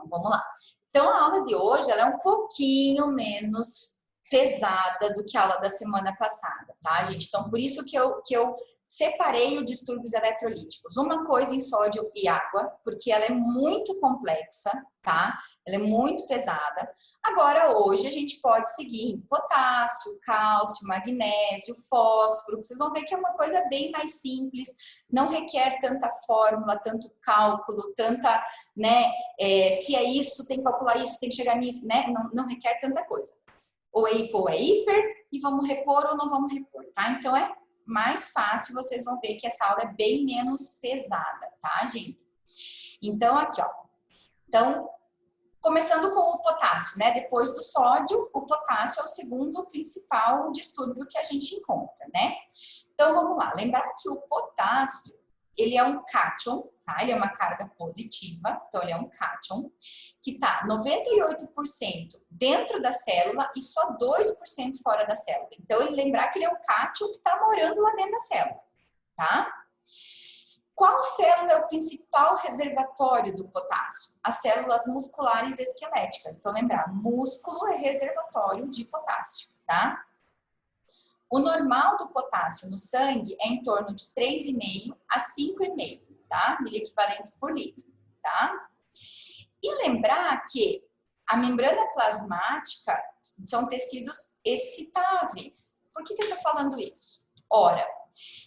Então, vamos lá. Então, a aula de hoje ela é um pouquinho menos pesada do que a aula da semana passada, tá, gente? Então, por isso que eu separei os distúrbios eletrolíticos. Uma coisa em sódio e água, porque ela é muito complexa, tá? Ela é muito pesada. Agora, hoje, a gente pode seguir em potássio, cálcio, magnésio, fósforo. Vocês vão ver que é uma coisa bem mais simples, não requer tanta fórmula, tanto cálculo, tanta, né? Se é isso, tem que calcular isso, tem que chegar nisso, né? Não requer tanta coisa. Ou é hipo ou é hiper, e vamos repor ou não vamos repor, tá? Então, é mais fácil, vocês vão ver que essa aula é bem menos pesada, tá, gente? Então, aqui, ó. Então, começando com o potássio, né? Depois do sódio, o potássio é o segundo principal distúrbio que a gente encontra, né? Então, vamos lá. Lembrar que o potássio, ele é um cátion, tá? Ele é uma carga positiva, então ele é um cátion, que tá 98% dentro da célula e só 2% fora da célula. Então, ele lembrar que ele é um cátion que tá morando lá dentro da célula, tá? Qual célula é o principal reservatório do potássio? As células musculares esqueléticas. Então, lembrar, músculo é reservatório de potássio, tá? O normal do potássio no sangue é em torno de 3,5 a 5,5, tá? Miliequivalentes por litro, tá? E lembrar que a membrana plasmática são tecidos excitáveis. Por que eu tô falando isso? Ora,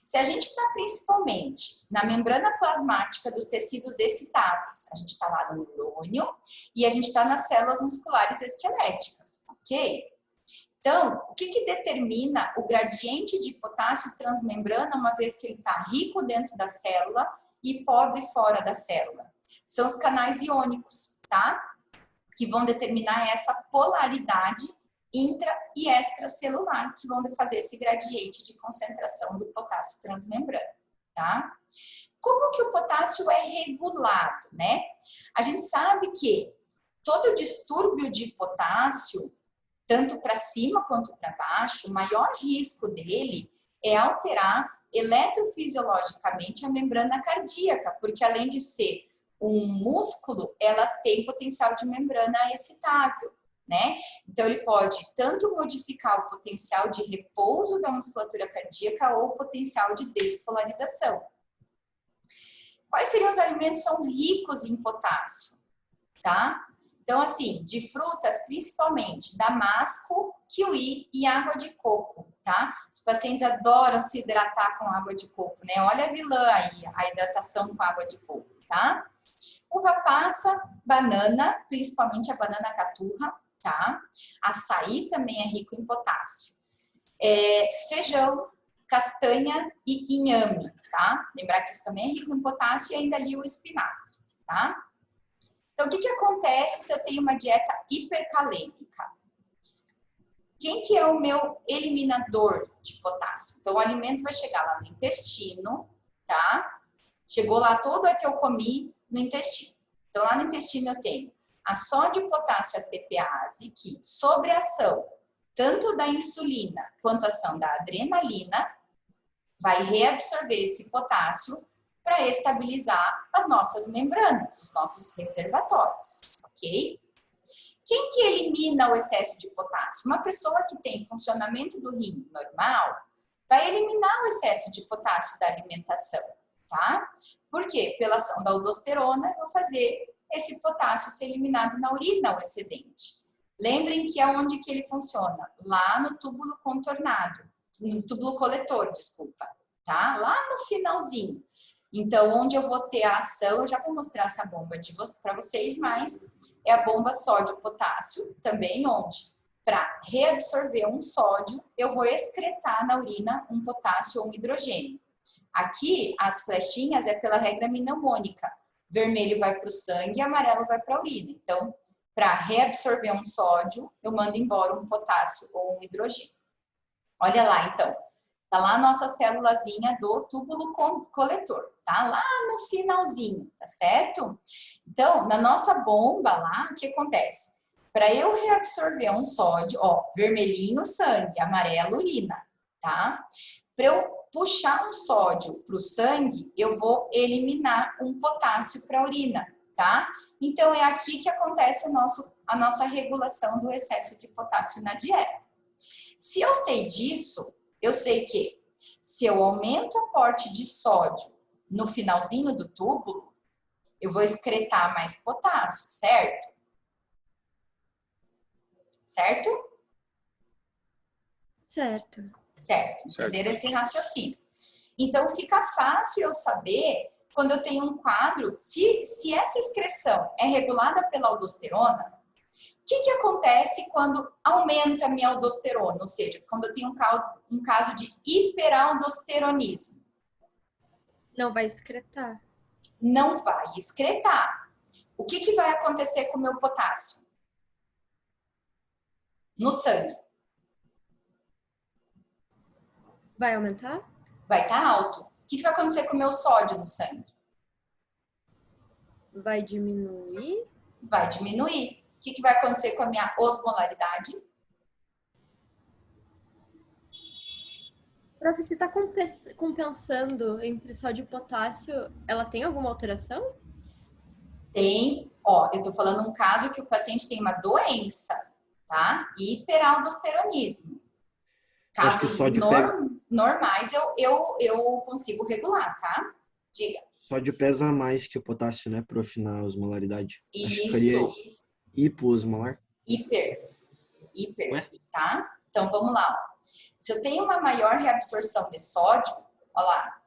se a gente está principalmente na membrana plasmática dos tecidos excitáveis, a gente está lá no neurônio e a gente está nas células musculares esqueléticas, ok? Então, o que determina o gradiente de potássio transmembrana, uma vez que ele está rico dentro da célula e pobre fora da célula? São os canais iônicos, tá? Que vão determinar essa polaridade intra e extracelular, que vão fazer esse gradiente de concentração do potássio transmembrana, tá? Como que o potássio é regulado, né? A gente sabe que todo distúrbio de potássio, tanto para cima quanto para baixo, o maior risco dele é alterar eletrofisiologicamente a membrana cardíaca, porque além de ser um músculo, ela tem potencial de membrana excitável, né? Então, ele pode tanto modificar o potencial de repouso da musculatura cardíaca ou o potencial de despolarização. Quais seriam os alimentos que são ricos em potássio, tá? Então, assim, de frutas, principalmente damasco, kiwi e água de coco, tá? Os pacientes adoram se hidratar com água de coco, né? Olha a vilã aí, a hidratação com água de coco, tá? Uva passa, banana, principalmente a banana caturra, tá? Açaí também é rico em potássio. Feijão, castanha e inhame, tá? Lembrar que isso também é rico em potássio e ainda ali o espinafre, tá? Então, o que acontece se eu tenho uma dieta hipercalêmica? Quem que é o meu eliminador de potássio? Então, o alimento vai chegar lá no intestino, tá? Chegou lá todo o que eu comi no intestino. Então, lá no intestino eu tenho a sódio, potássio, ATPase, que, sob a ação tanto da insulina quanto a ação da adrenalina, vai reabsorver esse potássio para estabilizar as nossas membranas, os nossos reservatórios, ok? Quem que elimina o excesso de potássio? Uma pessoa que tem funcionamento do rim normal vai eliminar o excesso de potássio da alimentação, tá? Por quê? Pela ação da aldosterona, eu vou fazer esse potássio ser eliminado na urina, o excedente. Lembrem que é onde que ele funciona? Lá no túbulo contornado, no túbulo coletor, desculpa, tá? Lá no finalzinho. Então, onde eu vou ter a ação, eu já vou mostrar essa bomba para vocês, mas é a bomba sódio-potássio, também onde, para reabsorver um sódio, eu vou excretar na urina um potássio ou um hidrogênio. Aqui, as flechinhas é pela regra mnemônica. Vermelho vai para o sangue e amarelo vai para a urina. Então, para reabsorver um sódio, eu mando embora um potássio ou um hidrogênio. Olha lá, então. Tá lá a nossa célulazinha do túbulo coletor. Tá lá no finalzinho, tá certo? Então, na nossa bomba lá, o que acontece? Para eu reabsorver um sódio, ó, vermelhinho, sangue, amarelo, urina, tá? Para eu puxar um sódio para o sangue, eu vou eliminar um potássio para a urina, tá? Então, é aqui que acontece a nossa regulação do excesso de potássio na dieta. Se eu sei disso, eu sei que se eu aumento o aporte de sódio no finalzinho do túbulo, eu vou excretar mais potássio, certo? Certo? Certo. Certo. Entenderam esse raciocínio? Então, fica fácil eu saber, quando eu tenho um quadro, se essa excreção é regulada pela aldosterona, o que acontece quando aumenta a minha aldosterona? Ou seja, quando eu tenho um caso de hiperaldosteronismo. Não vai excretar. Não vai excretar. O que vai acontecer com o meu potássio? No sangue. Vai aumentar? Vai estar alto. O que vai acontecer com o meu sódio no sangue? Vai diminuir? Vai diminuir. O que vai acontecer com a minha osmolaridade? Prof, você está compensando entre sódio e potássio, ela tem alguma alteração? Tem, ó, eu tô falando um caso que o paciente tem uma doença, tá? Hiperaldosteronismo. Acho que o Casos sódio normais eu consigo regular, tá? Diga. Sódio pesa mais que o potássio, né, prof, na osmolaridade. Acho que Isso. ficaria hipoosmolar. Hiper, Ué? tá? Então vamos lá. Ó. Se eu tenho uma maior reabsorção de sódio, ó lá,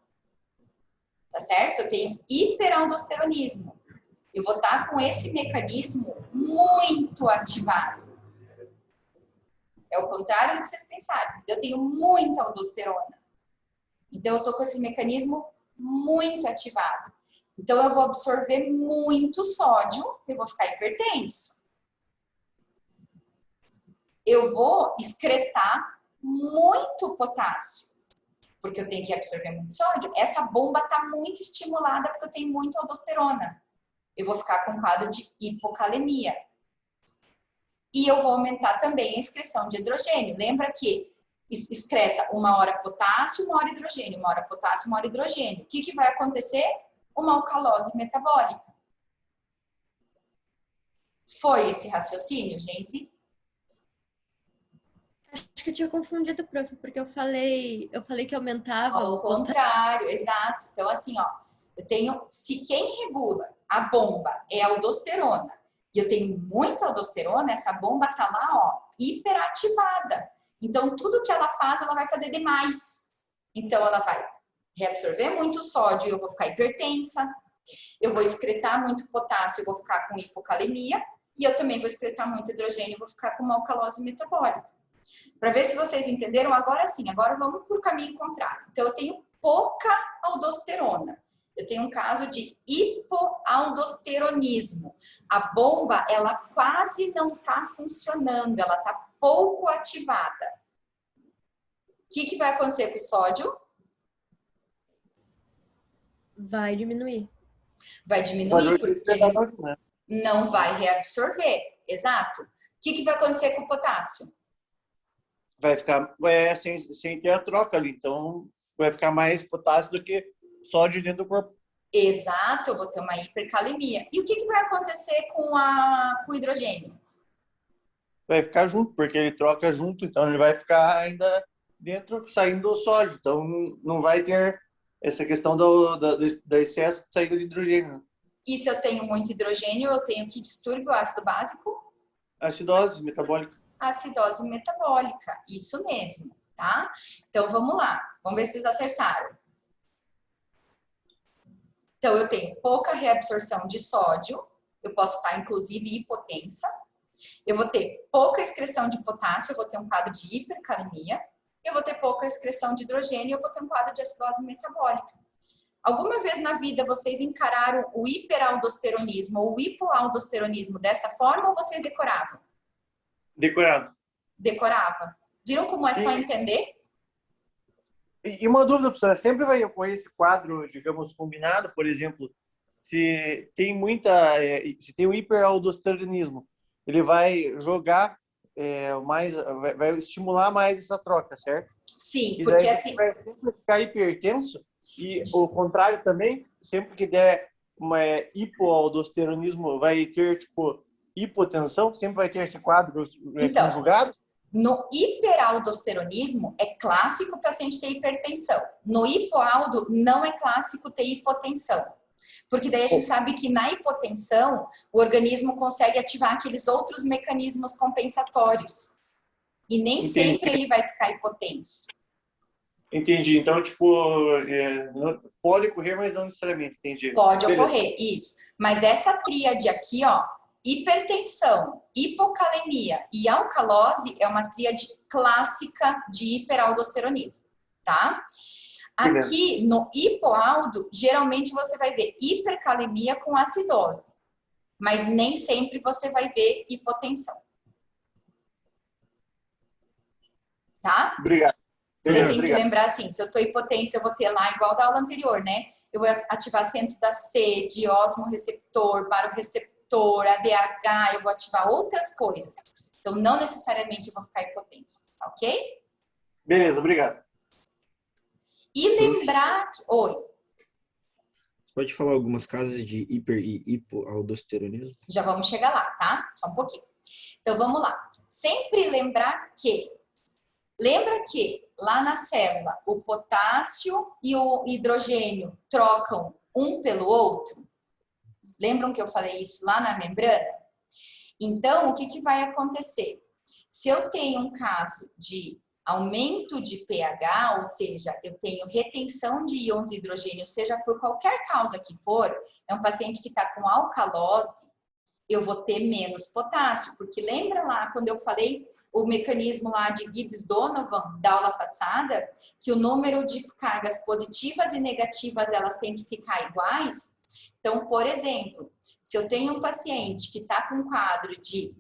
tá certo? Eu tenho hiperaldosteronismo. Eu vou estar com esse mecanismo muito ativado. É o contrário do que vocês pensaram. Eu tenho muita aldosterona. Então, eu estou com esse mecanismo muito ativado. Então, eu vou absorver muito sódio, eu vou ficar hipertenso. Eu vou excretar muito potássio, porque eu tenho que absorver muito sódio. Essa bomba está muito estimulada porque eu tenho muita aldosterona. Eu vou ficar com um quadro de hipocalemia. E eu vou aumentar também a excreção de hidrogênio. Lembra que excreta uma hora potássio, uma hora hidrogênio, uma hora potássio, uma hora hidrogênio. O que vai acontecer? Uma alcalose metabólica. Foi esse raciocínio, gente? Acho que eu tinha confundido, prof, porque eu falei que aumentava Ao contrário, exato. Então, assim, ó, eu tenho, se quem regula a bomba é a aldosterona, e eu tenho muita aldosterona, essa bomba tá lá, ó, hiperativada. Então, tudo que ela faz, ela vai fazer demais. Então, ela vai reabsorver muito sódio, eu vou ficar hipertensa, eu vou excretar muito potássio, eu vou ficar com hipocalemia, e eu também vou excretar muito hidrogênio, eu vou ficar com uma alcalose metabólica. Para ver se vocês entenderam, agora sim, agora vamos para o caminho contrário. Então, eu tenho pouca aldosterona. Eu tenho um caso de hipoaldosteronismo. A bomba, ela quase não está funcionando, ela está pouco ativada. O que vai acontecer com o sódio? vai diminuir. Vai diminuir, porque ele não vai reabsorver. Exato. O que vai acontecer com o potássio? Vai ficar sem ter a troca ali. Então, vai ficar mais potássio do que sódio dentro do corpo. Exato, eu vou ter uma hipercalemia. E o que vai acontecer com o hidrogênio? Vai ficar junto, porque ele troca junto, então ele vai ficar ainda dentro, saindo do sódio. Então, não vai ter essa questão do excesso de saída de hidrogênio. E se eu tenho muito hidrogênio, eu tenho que distúrbio ácido básico? Acidose metabólica. Acidose metabólica, isso mesmo, tá? Então, vamos lá. Vamos ver se vocês acertaram. Então, eu tenho pouca reabsorção de sódio, eu posso estar, inclusive, hipotensa. Eu vou ter pouca excreção de potássio, eu vou ter um quadro de hipercalemia. Eu vou ter pouca excreção de hidrogênio, eu vou ter um quadro de acidose metabólica. Alguma vez na vida vocês encararam o hiperaldosteronismo ou o hipoaldosteronismo dessa forma ou vocês decoravam? Decorado. Decorava. Viram como é só entender? E uma dúvida, professora, sempre vai ocorrer esse quadro, digamos, combinado, por exemplo, se tem se tem o hiperaldosteronismo, ele vai jogar vai estimular mais essa troca, certo? Sim, E porque daí assim... vai sempre ficar hipertenso e o contrário também, sempre que der hipoaldosteronismo vai ter, tipo, hipotensão? Sempre vai ter esse quadro Então, conjugado? no hiperaldosteronismo, é clássico o paciente ter hipertensão. No hipoaldo, não é clássico ter hipotensão. Porque daí a gente sabe que na hipotensão, o organismo consegue ativar aqueles outros mecanismos compensatórios. E nem sempre ele vai ficar hipotenso. Entendi. Então, tipo, pode ocorrer, mas não necessariamente. Entendi. Pode ocorrer, isso. Mas essa tríade aqui, ó, hipertensão, hipocalemia e alcalose é uma tríade clássica de hiperaldosteronismo, tá? Aqui no hipoaldo, geralmente você vai ver hipercalemia com acidose, mas nem sempre você vai ver hipotensão. Tá? Obrigado. Você tem que lembrar assim, se eu tô hipotensa, eu vou ter lá, igual da aula anterior, né? Eu vou ativar centro da sede, osmorreceptor, baroreceptor, ADH, eu vou ativar outras coisas. Então, não necessariamente eu vou ficar hipotensa, ok? Beleza, obrigado. E lembrar que... Oi. Você pode falar algumas causas de hiper e hipoaldosteronismo? Já vamos chegar lá, tá? Só um pouquinho. Então, vamos lá. Sempre lembrar que... Lembra que lá na célula o potássio e o hidrogênio trocam um pelo outro? Lembram que eu falei isso lá na membrana? Então, o que vai acontecer? Se eu tenho um caso de aumento de pH, ou seja, eu tenho retenção de íons de hidrogênio, seja por qualquer causa que for, é um paciente que está com alcalose, eu vou ter menos potássio, porque lembra lá quando eu falei o mecanismo lá de Gibbs-Donovan da aula passada, que o número de cargas positivas e negativas elas têm que ficar iguais? Então, por exemplo, se eu tenho um paciente que está com um quadro de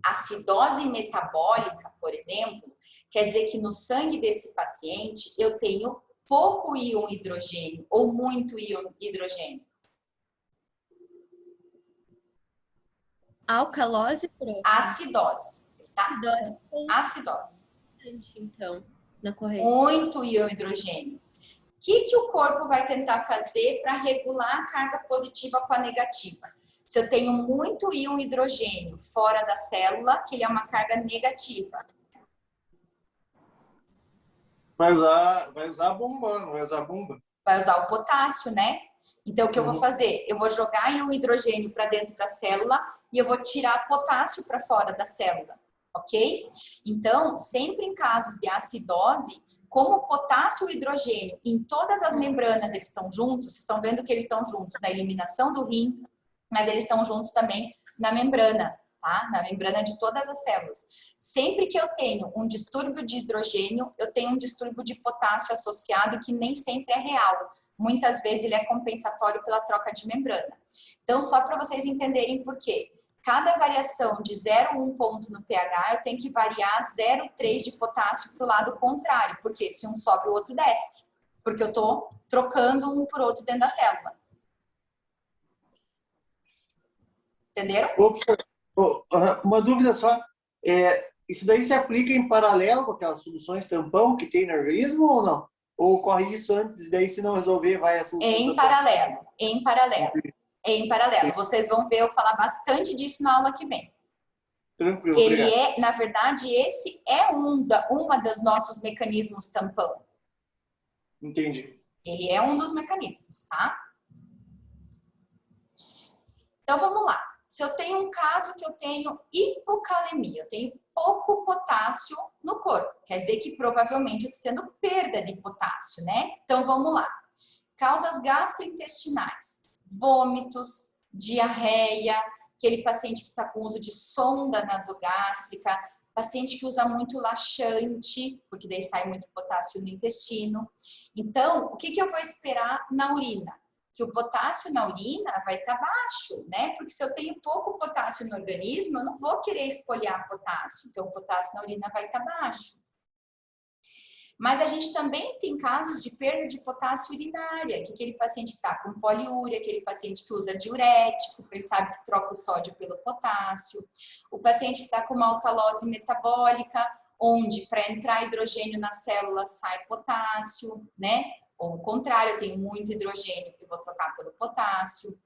acidose metabólica, por exemplo, quer dizer que no sangue desse paciente eu tenho pouco íon hidrogênio ou muito íon hidrogênio. Alcalose, prof? Acidose, tá? Acidose. Então, na corrente. Muito íon hidrogênio. O que o corpo vai tentar fazer para regular a carga positiva com a negativa? Se eu tenho muito íon hidrogênio fora da célula, que ele é uma carga negativa. Vai usar a bomba, não vai usar a bomba? Vai usar o potássio, né? Então, o que eu vou fazer? Eu vou jogar íon hidrogênio para dentro da célula e eu vou tirar potássio para fora da célula, ok? Então, sempre em casos de acidose, como o potássio e o hidrogênio em todas as membranas eles estão juntos, vocês estão vendo que eles estão juntos na eliminação do rim, mas eles estão juntos também na membrana, tá? Na membrana de todas as células. Sempre que eu tenho um distúrbio de hidrogênio, eu tenho um distúrbio de potássio associado que nem sempre é real. Muitas vezes ele é compensatório pela troca de membrana. Então, só para vocês entenderem por quê. Cada variação de 0,1 ponto no pH, eu tenho que variar 0,3 de potássio para o lado contrário. Porque se um sobe, o outro desce. Porque eu estou trocando um por outro dentro da célula. Entenderam? Uma dúvida só. Isso daí se aplica em paralelo com aquelas soluções tampão que tem no organismo ou não? Ou ocorre isso antes e daí se não resolver vai a solução Em paralelo. Em paralelo. Vocês vão ver eu falar bastante disso na aula que vem. Tranquilo, Ele obrigado. na verdade, esse é uma dos nossos mecanismos tampão. Entendi. Ele é um dos mecanismos, tá? Então, vamos lá. Se eu tenho um caso que eu tenho hipocalemia, eu tenho pouco potássio no corpo, quer dizer que provavelmente eu estou tendo perda de potássio, né? Então, vamos lá. Causas gastrointestinais, vômitos, diarreia, aquele paciente que está com uso de sonda nasogástrica, paciente que usa muito laxante, porque daí sai muito potássio no intestino. Então, o que eu vou esperar na urina? Que o potássio na urina vai estar baixo, né? Porque se eu tenho pouco potássio no organismo, eu não vou querer espolhar potássio, então o potássio na urina vai estar baixo. Mas a gente também tem casos de perda de potássio urinária, que aquele paciente que está com poliúria, aquele paciente que usa diurético, porque ele sabe que troca o sódio pelo potássio, o paciente que está com uma alcalose metabólica, onde para entrar hidrogênio na célula sai potássio, né? Ou o contrário, eu tenho muito hidrogênio, eu vou trocar pelo potássio.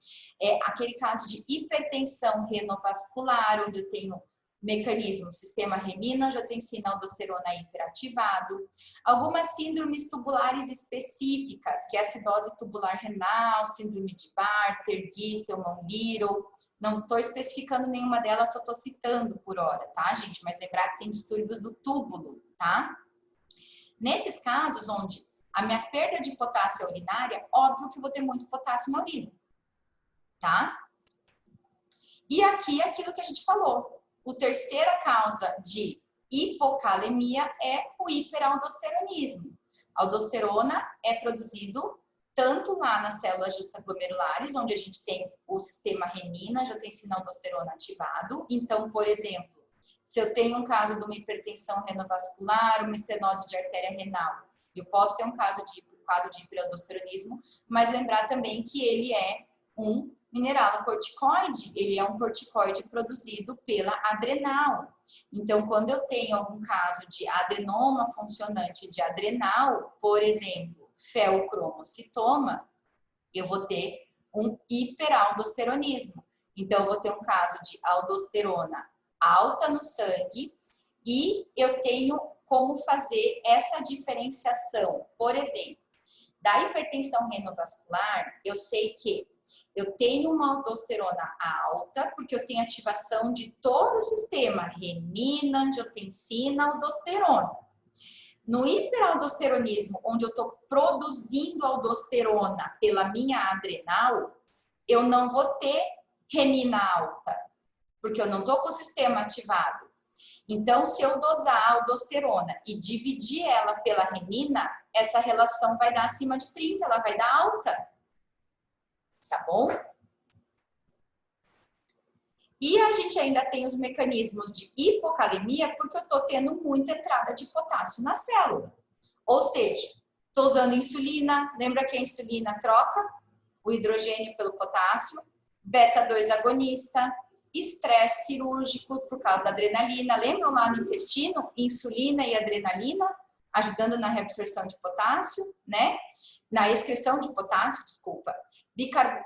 Aquele caso de hipertensão renovascular, onde eu tenho mecanismo, sistema renina, angiotensina, aldosterona hiperativado. Algumas síndromes tubulares específicas, que é acidose tubular renal, síndrome de Bartter, Gittelman-Little. Não estou especificando nenhuma delas, só estou citando por hora, tá, gente? Mas lembrar que tem distúrbios do túbulo, tá? Nesses casos onde a minha perda de potássio é urinária, óbvio que eu vou ter muito potássio na urina, tá? E aqui é aquilo que a gente falou. A terceira causa de hipocalemia é o hiperaldosteronismo. A aldosterona é produzido tanto lá nas células justaglomerulares, onde a gente tem o sistema renina, angiotensina, aldosterona ativado. Então, por exemplo, se eu tenho um caso de uma hipertensão renovascular, uma estenose de artéria renal, eu posso ter um quadro de hiperaldosteronismo, mas lembrar também que ele é um mineralocorticoide, ele é um corticoide produzido pela adrenal. Então, quando eu tenho algum caso de adenoma funcionante de adrenal, por exemplo, feocromocitoma, eu vou ter um hiperaldosteronismo. Então, eu vou ter um caso de aldosterona alta no sangue e eu tenho como fazer essa diferenciação. Por exemplo, da hipertensão renovascular, eu sei que eu tenho uma aldosterona alta, porque eu tenho ativação de todo o sistema, renina, angiotensina, aldosterona. No hiperaldosteronismo, onde eu estou produzindo aldosterona pela minha adrenal, eu não vou ter renina alta, porque eu não estou com o sistema ativado. Então, se eu dosar a aldosterona e dividir ela pela renina, essa relação vai dar acima de 30, ela vai dar alta. Tá bom? E a gente ainda tem os mecanismos de hipocalemia, porque eu estou tendo muita entrada de potássio na célula. Ou seja, estou usando insulina, lembra que a insulina troca o hidrogênio pelo potássio, beta-2 agonista, estresse cirúrgico por causa da adrenalina. Lembram lá no intestino? Insulina e adrenalina ajudando na reabsorção de potássio, né? Na excreção de potássio, desculpa.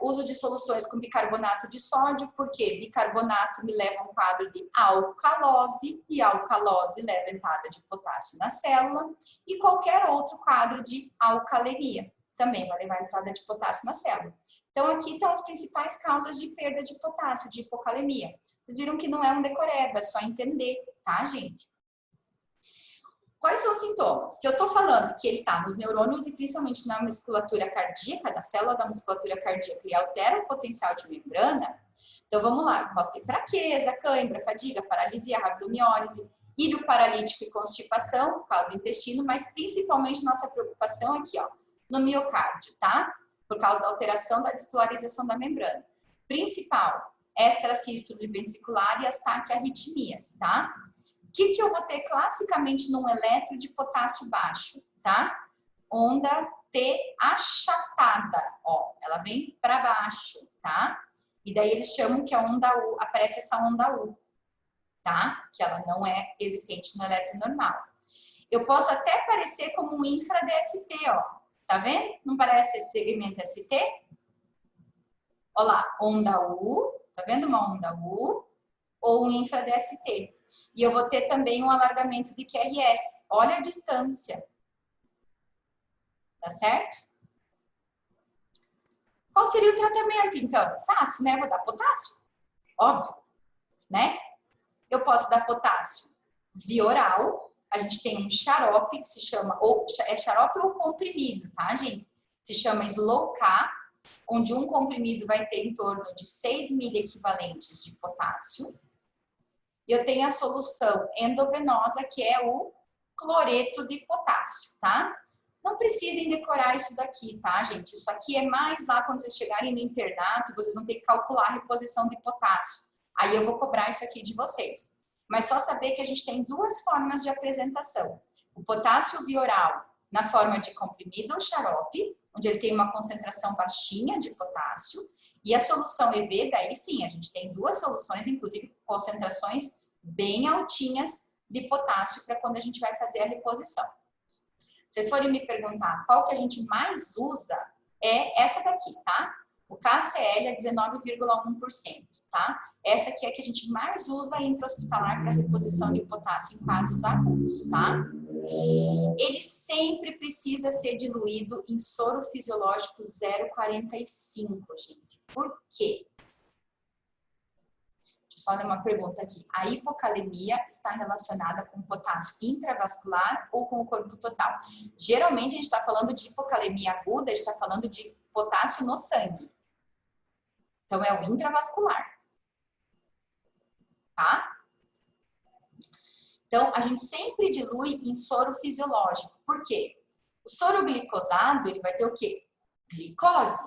Uso de soluções com bicarbonato de sódio, porque bicarbonato me leva a um quadro de alcalose, e alcalose leva entrada de potássio na célula, e qualquer outro quadro de alcalemia também vai levar entrada de potássio na célula. Então, aqui estão as principais causas de perda de potássio, de hipocalemia. Vocês viram que não é um decoreba, é só entender, tá, gente? Quais são os sintomas? Se eu estou falando que ele está nos neurônios e principalmente na musculatura cardíaca, na célula da musculatura cardíaca, e altera o potencial de membrana, então vamos lá, eu posso ter fraqueza, cãibra, fadiga, paralisia, rabdomiólise, íleo paralítico e constipação, por causa do intestino, mas principalmente nossa preocupação aqui, ó, no miocárdio, tá? Por causa da alteração da despolarização da membrana. Principal, extrasístole ventricular e as taquiarritmias, tá? O que eu vou ter classicamente num eletro de potássio baixo, tá? Onda T achatada, ó, ela vem para baixo, tá? E daí eles chamam que a onda U, aparece essa onda U, tá? Que ela não é existente no eletro normal. Eu posso até parecer como um infra-DST, ó. Tá vendo? Não parece esse segmento ST? Olha lá, onda U, tá vendo uma onda U? Ou um infra-DST. E eu vou ter também um alargamento de QRS. Olha a distância. Tá certo? Qual seria o tratamento, então? Fácil, né? Vou dar potássio. Óbvio, né? Eu posso dar potássio via oral. A gente tem um xarope que se chama, é xarope ou comprimido, tá, gente? Se chama Slow K, onde um comprimido vai ter em torno de 6 miliequivalentes de potássio. E eu tenho a solução endovenosa, que é o cloreto de potássio, tá? Não precisem decorar isso daqui, tá, gente? Isso aqui é mais lá quando vocês chegarem no internato, vocês vão ter que calcular a reposição de potássio. Aí eu vou cobrar isso aqui de vocês. Mas só saber que a gente tem duas formas de apresentação. O potássio via oral na forma de comprimido ou xarope, onde ele tem uma concentração baixinha de potássio, e a solução EV, daí sim, a gente tem duas soluções, inclusive concentrações bem altinhas de potássio para quando a gente vai fazer a reposição. vocês forem me perguntar qual que a gente mais usa, é essa daqui, tá? O KCL é 19,1%, tá? Essa aqui é a que a gente mais usa intra-hospitalar para reposição de potássio em casos agudos, tá? Ele sempre precisa ser diluído em soro fisiológico 0,45, gente. Por quê? Deixa eu só dar uma pergunta aqui. A hipocalemia está relacionada com potássio intravascular ou com o corpo total? Geralmente a gente está falando de hipocalemia aguda, a gente está falando de potássio no sangue. Então é o intravascular. Tá? Então, a gente sempre dilui em soro fisiológico. Por quê? O soro glicosado, ele vai ter o quê? Glicose.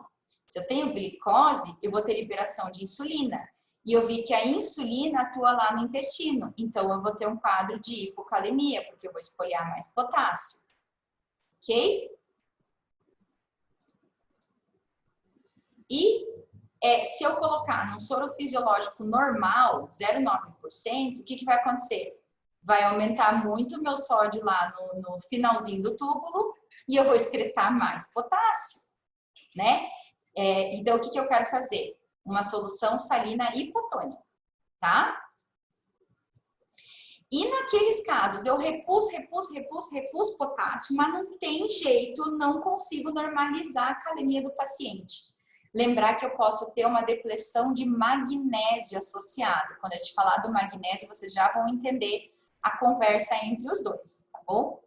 Se eu tenho glicose, eu vou ter liberação de insulina. E eu vi que a insulina atua lá no intestino. Então, eu vou ter um quadro de hipocalemia, porque eu vou espoliar mais potássio. Ok? E se eu colocar num soro fisiológico normal, 0,9%, o que vai acontecer? Vai aumentar muito o meu sódio lá no finalzinho do túbulo e eu vou excretar mais potássio, né? Então, o que eu quero fazer? Uma solução salina hipotônica, tá? E naqueles casos, eu repus potássio, mas não tem jeito, não consigo normalizar a calemia do paciente. Lembrar que eu posso ter uma depressão de magnésio associado. Quando a gente falar do magnésio, vocês já vão entender a conversa entre os dois, tá bom?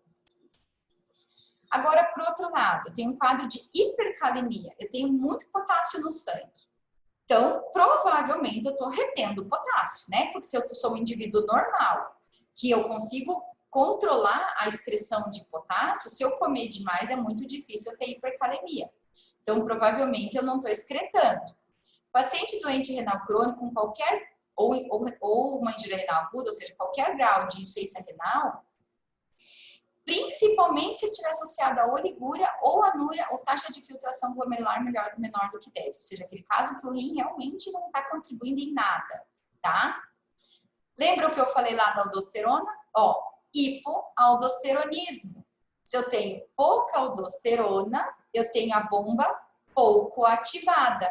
Agora, por outro lado, eu tenho um quadro de hipercalemia. Eu tenho muito potássio no sangue. Então, provavelmente, eu estou retendo potássio, né? Porque se eu sou um indivíduo normal, que eu consigo controlar a excreção de potássio, se eu comer demais, é muito difícil eu ter hipercalemia. Então, provavelmente, eu não estou excretando. Paciente doente renal crônico com qualquer, ou uma injúria renal aguda, ou seja, qualquer grau de insuficiência renal, principalmente se estiver associado a oligúria ou anúria ou taxa de filtração glomerular menor do que 10, ou seja, aquele caso que o rim realmente não está contribuindo em nada, tá? Lembra o que eu falei lá da aldosterona? Hipoaldosteronismo. Se eu tenho pouca aldosterona, eu tenho a bomba pouco ativada.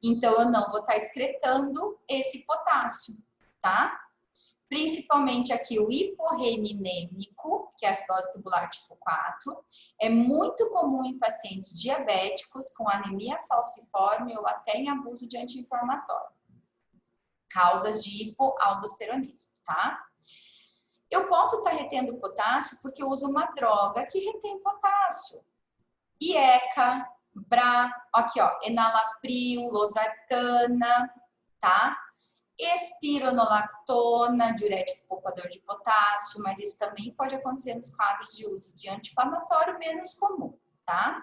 Então, eu não vou estar excretando esse potássio, tá? Principalmente aqui o hiporreninêmico, que é a acidose tubular tipo 4, é muito comum em pacientes diabéticos com anemia falciforme ou até em abuso de anti-inflamatório. Causas de hipoaldosteronismo, tá? Eu posso estar retendo potássio porque eu uso uma droga que retém potássio. IECA, aqui ó, enalapril, losartana, tá? Espironolactona, diurético poupador de potássio, mas isso também pode acontecer nos quadros de uso de anti-inflamatório menos comum, tá?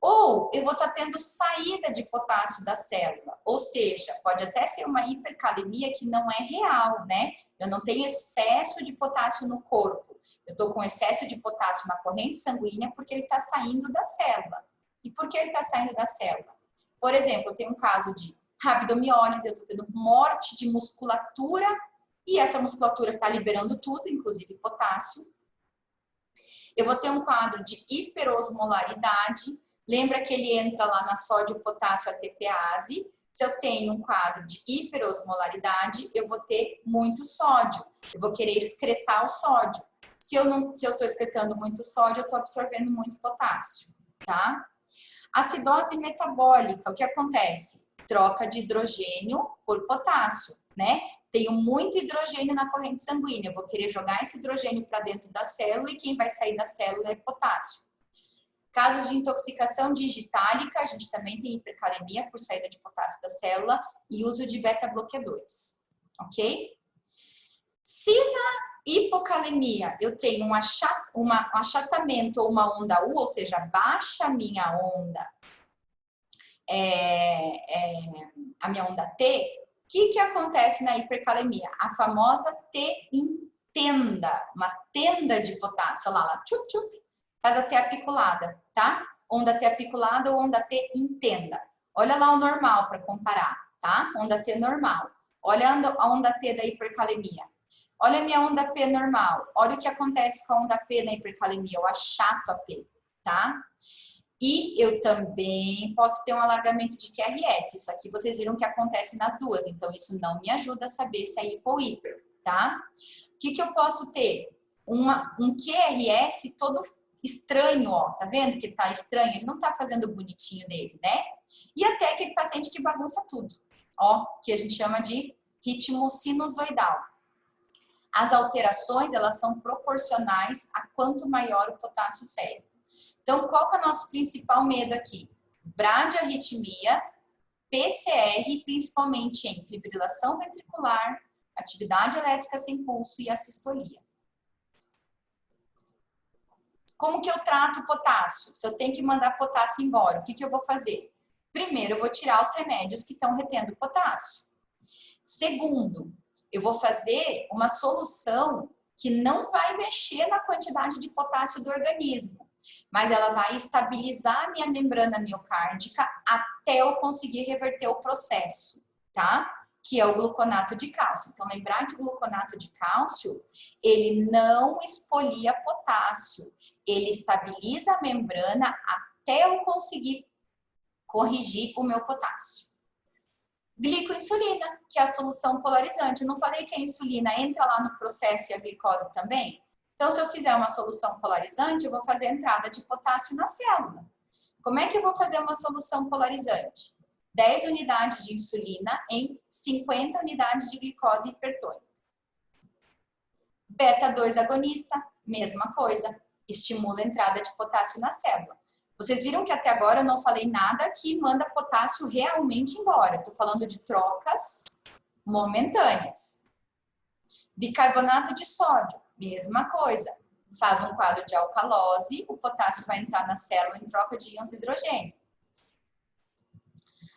Ou eu vou estar tendo saída de potássio da célula, ou seja, pode até ser uma hipercalemia que não é real, né? Eu não tenho excesso de potássio no corpo, eu estou com excesso de potássio na corrente sanguínea porque ele está saindo da célula. E por que ele está saindo da célula? Por exemplo, eu tenho um caso de rabdomiólise, eu estou tendo morte de musculatura e essa musculatura está liberando tudo, inclusive potássio. Eu vou ter um quadro de hiperosmolaridade. Lembra que ele entra lá na sódio-potássio ATPase. Se eu tenho um quadro de hiperosmolaridade, eu vou ter muito sódio. Eu vou querer excretar o sódio. Se eu estou excretando muito sódio, eu estou absorvendo muito potássio, tá? Acidose metabólica, o que acontece? Troca de hidrogênio por potássio, né? Tenho muito hidrogênio na corrente sanguínea, eu vou querer jogar esse hidrogênio para dentro da célula e quem vai sair da célula é potássio. Casos de intoxicação digitálica, a gente também tem hipercalemia por saída de potássio da célula e uso de beta-bloqueadores, ok? Se na hipocalemia eu tenho um achatamento ou uma onda U, ou seja, baixa a minha onda, a minha onda T, o que acontece na hipercalemia? A famosa T em tenda, uma tenda de potássio, olha lá, tchup, tchup, faz a T apiculada, tá? Onda T apiculada ou onda T em tenda. Olha lá o normal para comparar, tá? Onda T normal. Olha a onda T da hipercalemia. Olha a minha onda P normal. Olha o que acontece com a onda P na hipercalemia. Eu achato a P, tá? E eu também posso ter um alargamento de QRS. Isso aqui vocês viram que acontece nas duas. Então, isso não me ajuda a saber se é hipo ou hiper, tá? O que eu posso ter? Um QRS todo estranho, ó. Tá vendo que tá estranho? Ele não tá fazendo o bonitinho dele, né? E até aquele paciente que bagunça tudo. Ó, que a gente chama de ritmo sinusoidal. As alterações, elas são proporcionais a quanto maior o potássio sério. Então, qual que é o nosso principal medo aqui? Bradiarritmia, PCR, principalmente em fibrilação ventricular, atividade elétrica sem pulso e assistolia. Como que eu trato o potássio? Se eu tenho que mandar potássio embora, o que eu vou fazer? Primeiro, eu vou tirar os remédios que estão retendo potássio. Segundo, eu vou fazer uma solução que não vai mexer na quantidade de potássio do organismo, mas ela vai estabilizar a minha membrana miocárdica até eu conseguir reverter o processo, tá? Que é o gluconato de cálcio. Então, lembrar que o gluconato de cálcio, ele não expolia potássio, ele estabiliza a membrana até eu conseguir corrigir o meu potássio. Glicoinsulina, que é a solução polarizante. Eu não falei que a insulina entra lá no processo e a glicose também? Então, se eu fizer uma solução polarizante, eu vou fazer a entrada de potássio na célula. Como é que eu vou fazer uma solução polarizante? 10 unidades de insulina em 50 unidades de glicose hipertônica. Beta-2 agonista, mesma coisa, estimula a entrada de potássio na célula. Vocês viram que até agora eu não falei nada que manda potássio realmente embora. Estou falando de trocas momentâneas. Bicarbonato de sódio, mesma coisa. Faz um quadro de alcalose, o potássio vai entrar na célula em troca de íons de hidrogênio.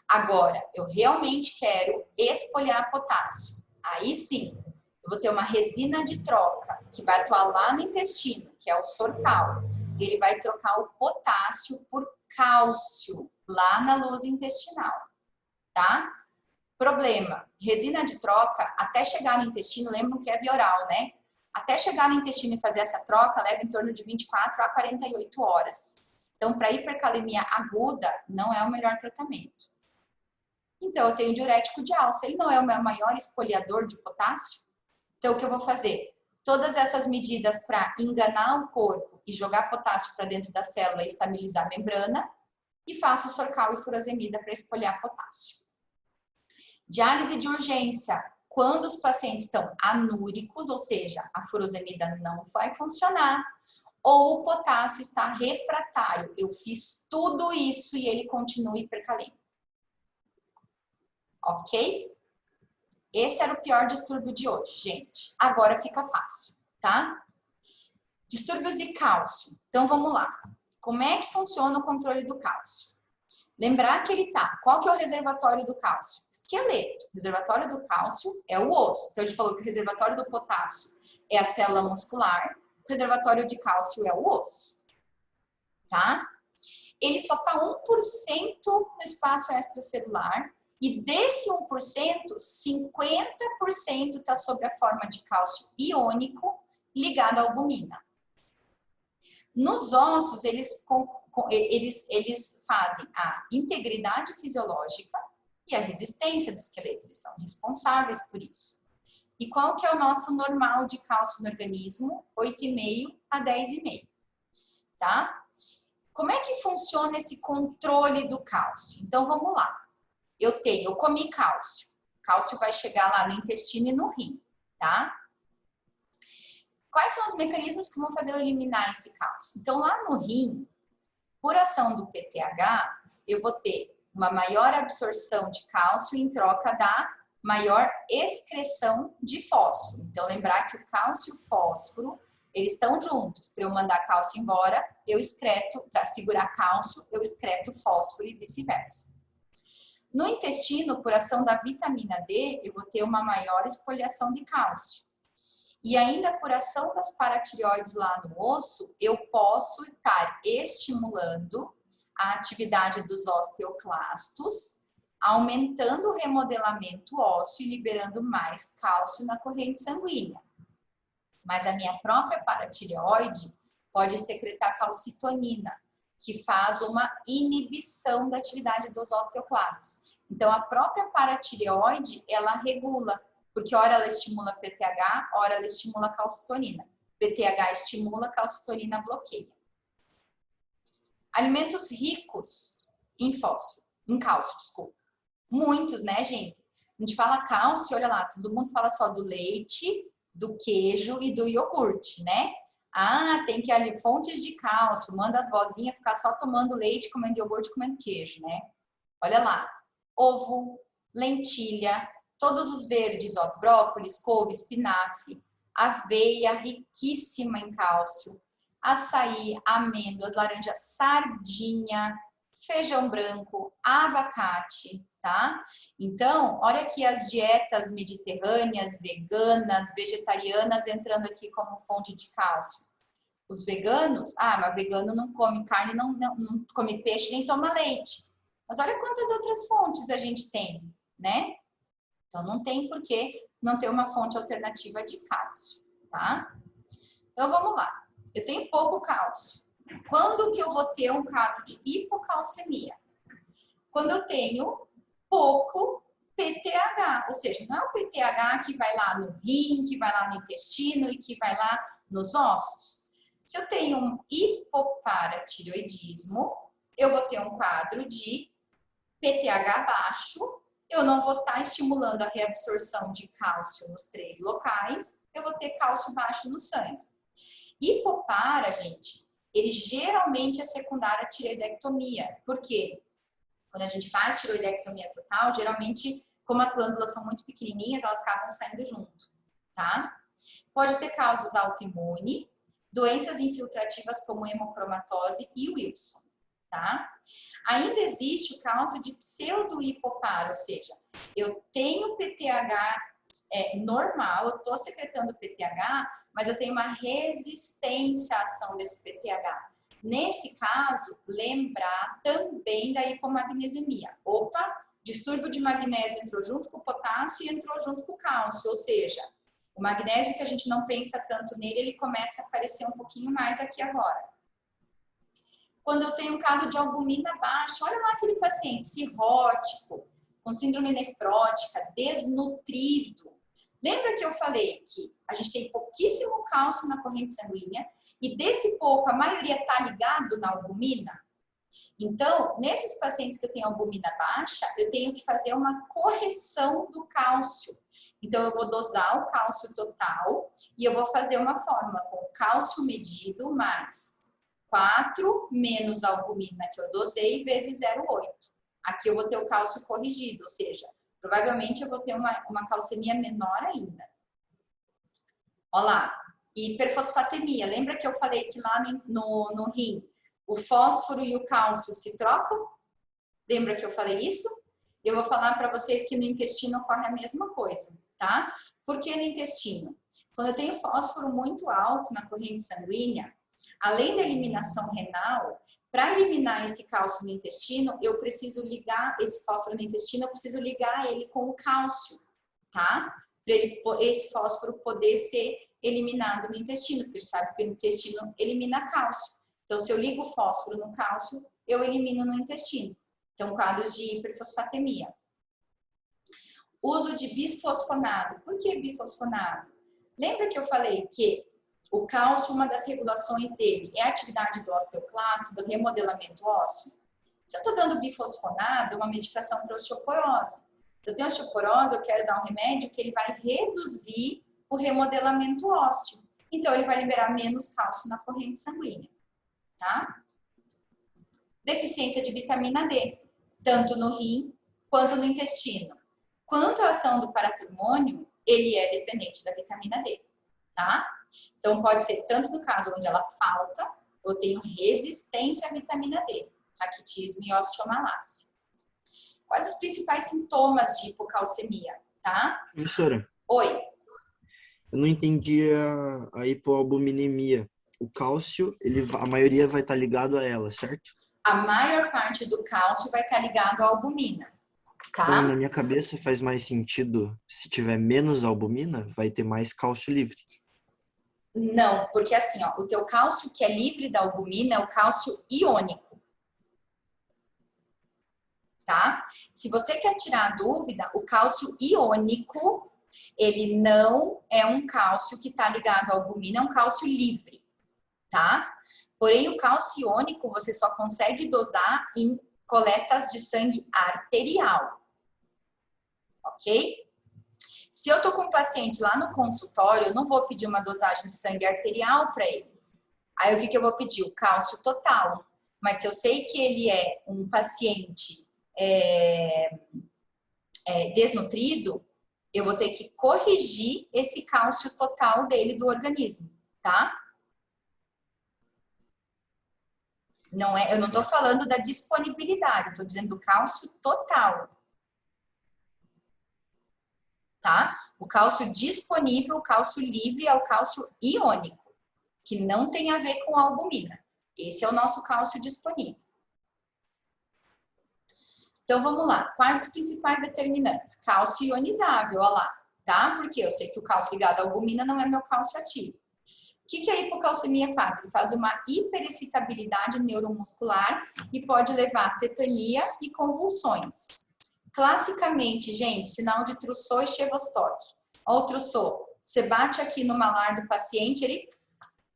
Agora, eu realmente quero espoliar potássio. Aí sim, eu vou ter uma resina de troca que vai atuar lá no intestino, que é o sorcal. Ele vai trocar o potássio por cálcio lá na luz intestinal, tá? Problema, resina de troca, até chegar no intestino, lembram que é via oral, né? Até chegar no intestino e fazer essa troca, leva em torno de 24 a 48 horas. Então, para hipercalemia aguda, não é o melhor tratamento. Então, eu tenho diurético de alça, ele não é o meu maior espoliador de potássio? Então, o que eu vou fazer? Todas essas medidas para enganar o corpo e jogar potássio para dentro da célula e estabilizar a membrana, e faço sorcal e furosemida para espoliar potássio. Diálise de urgência, quando os pacientes estão anúricos, ou seja, a furosemida não vai funcionar, ou o potássio está refratário. Eu fiz tudo isso e ele continua hipercalêmico. Ok? Esse era o pior distúrbio de hoje, gente. Agora fica fácil, tá? Distúrbios de cálcio. Então, vamos lá. Como é que funciona o controle do cálcio? Lembrar que ele tá. Qual que é o reservatório do cálcio? Esqueleto. O reservatório do cálcio é o osso. Então, a gente falou que o reservatório do potássio é a célula muscular. O reservatório de cálcio é o osso. Tá? Ele só tá 1% no espaço extracelular. E desse 1%, 50% está sob a forma de cálcio iônico ligado à albumina. Nos ossos, eles fazem a integridade fisiológica e a resistência do esqueleto. Eles são responsáveis por isso. E qual que é o nosso normal de cálcio no organismo? 8,5 a 10,5. Tá? Como é que funciona esse controle do cálcio? Então, vamos lá. Eu comi cálcio. Cálcio vai chegar lá no intestino e no rim, tá? Quais são os mecanismos que vão fazer eu eliminar esse cálcio? Então, lá no rim, por ação do PTH, eu vou ter uma maior absorção de cálcio em troca da maior excreção de fósforo. Então, lembrar que o cálcio e o fósforo, eles estão juntos. Para eu mandar cálcio embora, eu excreto, para segurar cálcio, eu excreto fósforo e vice-versa. No intestino, por ação da vitamina D, eu vou ter uma maior espoliação de cálcio. E ainda por ação das paratireoides lá no osso, eu posso estar estimulando a atividade dos osteoclastos, aumentando o remodelamento ósseo e liberando mais cálcio na corrente sanguínea. Mas a minha própria paratireoide pode secretar calcitonina, que faz uma inibição da atividade dos osteoclastos. Então, a própria paratireoide, ela regula, porque ora ela estimula PTH, ora ela estimula calcitonina. PTH estimula, calcitonina bloqueia. Alimentos ricos em fósforo, em cálcio, desculpa. Muitos, né, gente? A gente fala cálcio, olha lá, todo mundo fala só do leite, do queijo e do iogurte, né? Ah, tem que ali fontes de cálcio, manda as vozinhas ficar só tomando leite, comendo iogurte, comendo queijo, né? Olha lá, ovo, lentilha, todos os verdes, ó, brócolis, couve, espinafre, aveia riquíssima em cálcio, açaí, amêndoas, laranja, sardinha, feijão branco, abacate, tá? Então, olha aqui as dietas mediterrâneas, veganas, vegetarianas entrando aqui como fonte de cálcio. Os veganos, mas vegano não come carne, não come peixe, nem toma leite. Mas olha quantas outras fontes a gente tem, né? Então, não tem por que não ter uma fonte alternativa de cálcio, tá? Então, vamos lá. Eu tenho pouco cálcio. Quando que eu vou ter um quadro de hipocalcemia? Quando eu tenho pouco PTH, ou seja, não é o PTH que vai lá no rim, que vai lá no intestino e que vai lá nos ossos. Se eu tenho um hipoparatireoidismo, eu vou ter um quadro de PTH baixo, eu não vou estar estimulando a reabsorção de cálcio nos 3 locais, eu vou ter cálcio baixo no sangue. Hipopara, gente, ele geralmente é secundário à tireoidectomia. Por quê? Quando a gente faz tireoidectomia total, geralmente, como as glândulas são muito pequenininhas, elas acabam saindo junto, tá? Pode ter causas autoimune, doenças infiltrativas como hemocromatose e Wilson, tá? Ainda existe o caso de pseudo-hipopara, ou seja, eu tenho PTH normal, eu estou secretando PTH, mas eu tenho uma resistência à ação desse PTH. Nesse caso, lembrar também da hipomagnesemia. Opa, distúrbio de magnésio entrou junto com o potássio e entrou junto com o cálcio, ou seja, o magnésio que a gente não pensa tanto nele, ele começa a aparecer um pouquinho mais aqui agora. Quando eu tenho um caso de albumina baixa, olha lá aquele paciente cirrótico, com síndrome nefrótica, desnutrido. Lembra que eu falei que a gente tem pouquíssimo cálcio na corrente sanguínea e desse pouco a maioria está ligado na albumina? Então, nesses pacientes que eu tenho albumina baixa, eu tenho que fazer uma correção do cálcio. Então, eu vou dosar o cálcio total e eu vou fazer uma fórmula com cálcio medido mais 4 menos a albumina que eu dosei vezes 0,8. Aqui eu vou ter o cálcio corrigido, ou seja, provavelmente eu vou ter uma calcemia menor ainda. Olha lá, hiperfosfatemia. Lembra que eu falei que lá no rim o fósforo e o cálcio se trocam? Lembra que eu falei isso? Eu vou falar para vocês que no intestino ocorre a mesma coisa, tá? Por que no intestino? Quando eu tenho fósforo muito alto na corrente sanguínea, além da eliminação renal, para eliminar esse cálcio no intestino, eu preciso ligar esse fósforo no intestino, eu preciso ligar ele com o cálcio, tá? Para esse fósforo poder ser eliminado no intestino, porque a gente sabe que o intestino elimina cálcio. Então, se eu ligo o fósforo no cálcio, eu elimino no intestino. Então, quadros de hiperfosfatemia. Uso de bisfosfonado. Por que bifosfonado? Lembra que eu falei que o cálcio, uma das regulações dele é a atividade do osteoclasto, do remodelamento ósseo? Se eu estou dando bifosfonado, uma medicação para osteoporose. Se eu tenho osteoporose, eu quero dar um remédio que ele vai reduzir o remodelamento ósseo. Então, ele vai liberar menos cálcio na corrente sanguínea, tá? Deficiência de vitamina D, tanto no rim quanto no intestino. Quanto à ação do paratormônio, ele é dependente da vitamina D, tá? Então, pode ser tanto no caso onde ela falta, eu tenho resistência à vitamina D, raquitismo e osteomalácia. Quais os principais sintomas de hipocalcemia, tá? Professora, Oi. eu não entendi a hipoalbuminemia. O cálcio, a maioria vai estar ligado a ela, certo? A maior parte do cálcio vai estar ligado à albumina, tá? Então, na minha cabeça, faz mais sentido, se tiver menos albumina, vai ter mais cálcio livre. Não, porque assim, ó, o teu cálcio que é livre da albumina é o cálcio iônico, tá? Se você quer tirar a dúvida, o cálcio iônico, ele não é um cálcio que está ligado à albumina, é um cálcio livre, tá? Porém, o cálcio iônico você só consegue dosar em coletas de sangue arterial, ok? Se eu tô com um paciente lá no consultório, eu não vou pedir uma dosagem de sangue arterial para ele. Aí o que eu vou pedir? O cálcio total. Mas se eu sei que ele é um paciente desnutrido, eu vou ter que corrigir esse cálcio total dele do organismo, tá? Não é, eu não tô falando da disponibilidade, eu tô dizendo do cálcio total. Tá? O cálcio disponível, o cálcio livre é o cálcio iônico, que não tem a ver com a albumina. Esse é o nosso cálcio disponível. Então, vamos lá. Quais os principais determinantes? Cálcio ionizável, olha lá, tá? Porque eu sei que o cálcio ligado à albumina não é meu cálcio ativo. O que a hipocalcemia faz? Ele faz uma hiperexcitabilidade neuromuscular e pode levar a tetania e convulsões. Classicamente, gente, sinal de Trousseau e Chevostok. Olha o Trousseau. Você bate aqui no malar do paciente, ele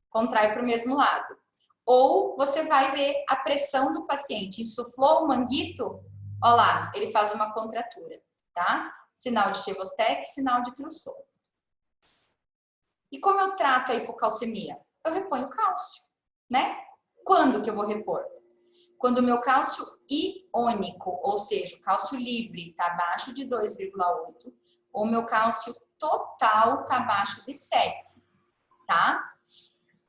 contrai para o mesmo lado. Ou você vai ver a pressão do paciente. Insuflou o manguito, olha lá, ele faz uma contratura, tá? Sinal de Chevostek, sinal de Trousseau. E como eu trato a hipocalcemia? Eu reponho cálcio, né? Quando que eu vou repor? Quando o meu cálcio iônico, ou seja, o cálcio livre, está abaixo de 2,8, ou o meu cálcio total está abaixo de 7, tá?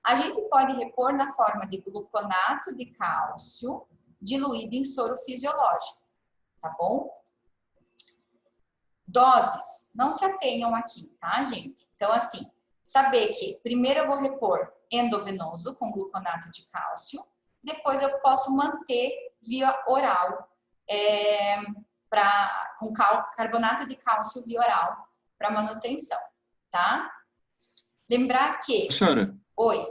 A gente pode repor na forma de gluconato de cálcio diluído em soro fisiológico, tá bom? Doses, não se atenham aqui, tá, gente? Então, assim, saber que primeiro eu vou repor endovenoso com gluconato de cálcio, depois eu posso manter via oral, com carbonato de cálcio via oral para manutenção, tá? Lembrar que... Professora, Oi.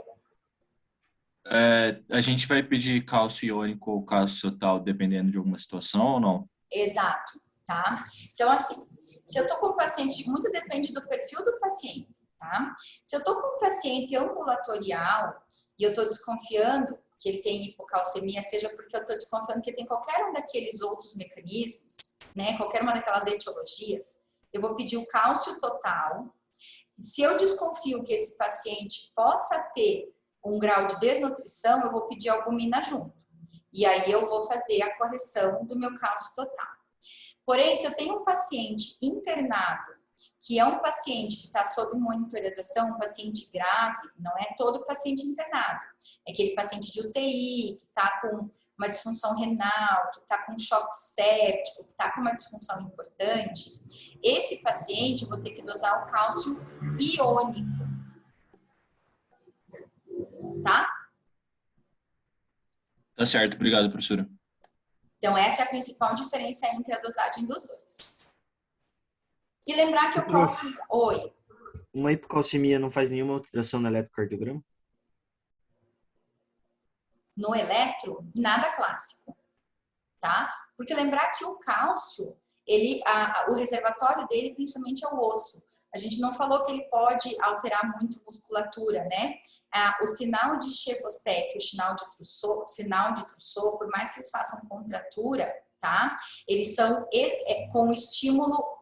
a gente vai pedir cálcio iônico ou cálcio total dependendo de alguma situação ou não? Exato, tá? Então, assim, se eu tô com um paciente, muito depende do perfil do paciente, tá? Se eu tô com um paciente ambulatorial e eu tô desconfiando que ele tem hipocalcemia, seja porque eu estou desconfiando que ele tem qualquer um daqueles outros mecanismos, né, qualquer uma daquelas etiologias, eu vou pedir o cálcio total. Se eu desconfio que esse paciente possa ter um grau de desnutrição, eu vou pedir albumina junto. E aí eu vou fazer a correção do meu cálcio total. Porém, se eu tenho um paciente internado, que é um paciente que está sob monitorização, um paciente grave, não é todo paciente internado. É aquele paciente de UTI, que está com uma disfunção renal, que está com choque séptico, que está com uma disfunção importante. Esse paciente, eu vou ter que dosar o cálcio iônico. Tá? Tá certo, obrigado, professora. Então, essa é a principal diferença entre a dosagem dos dois. E lembrar que o cálcio... Oi. Uma hipocalcemia não faz nenhuma alteração no eletrocardiograma? No eletro, nada clássico, tá? Porque lembrar que o cálcio, o reservatório dele principalmente é o osso. A gente não falou que ele pode alterar muito musculatura, né? O sinal de Chevostek, o sinal de Trousseau, por mais que eles façam contratura, tá? Eles são com estímulo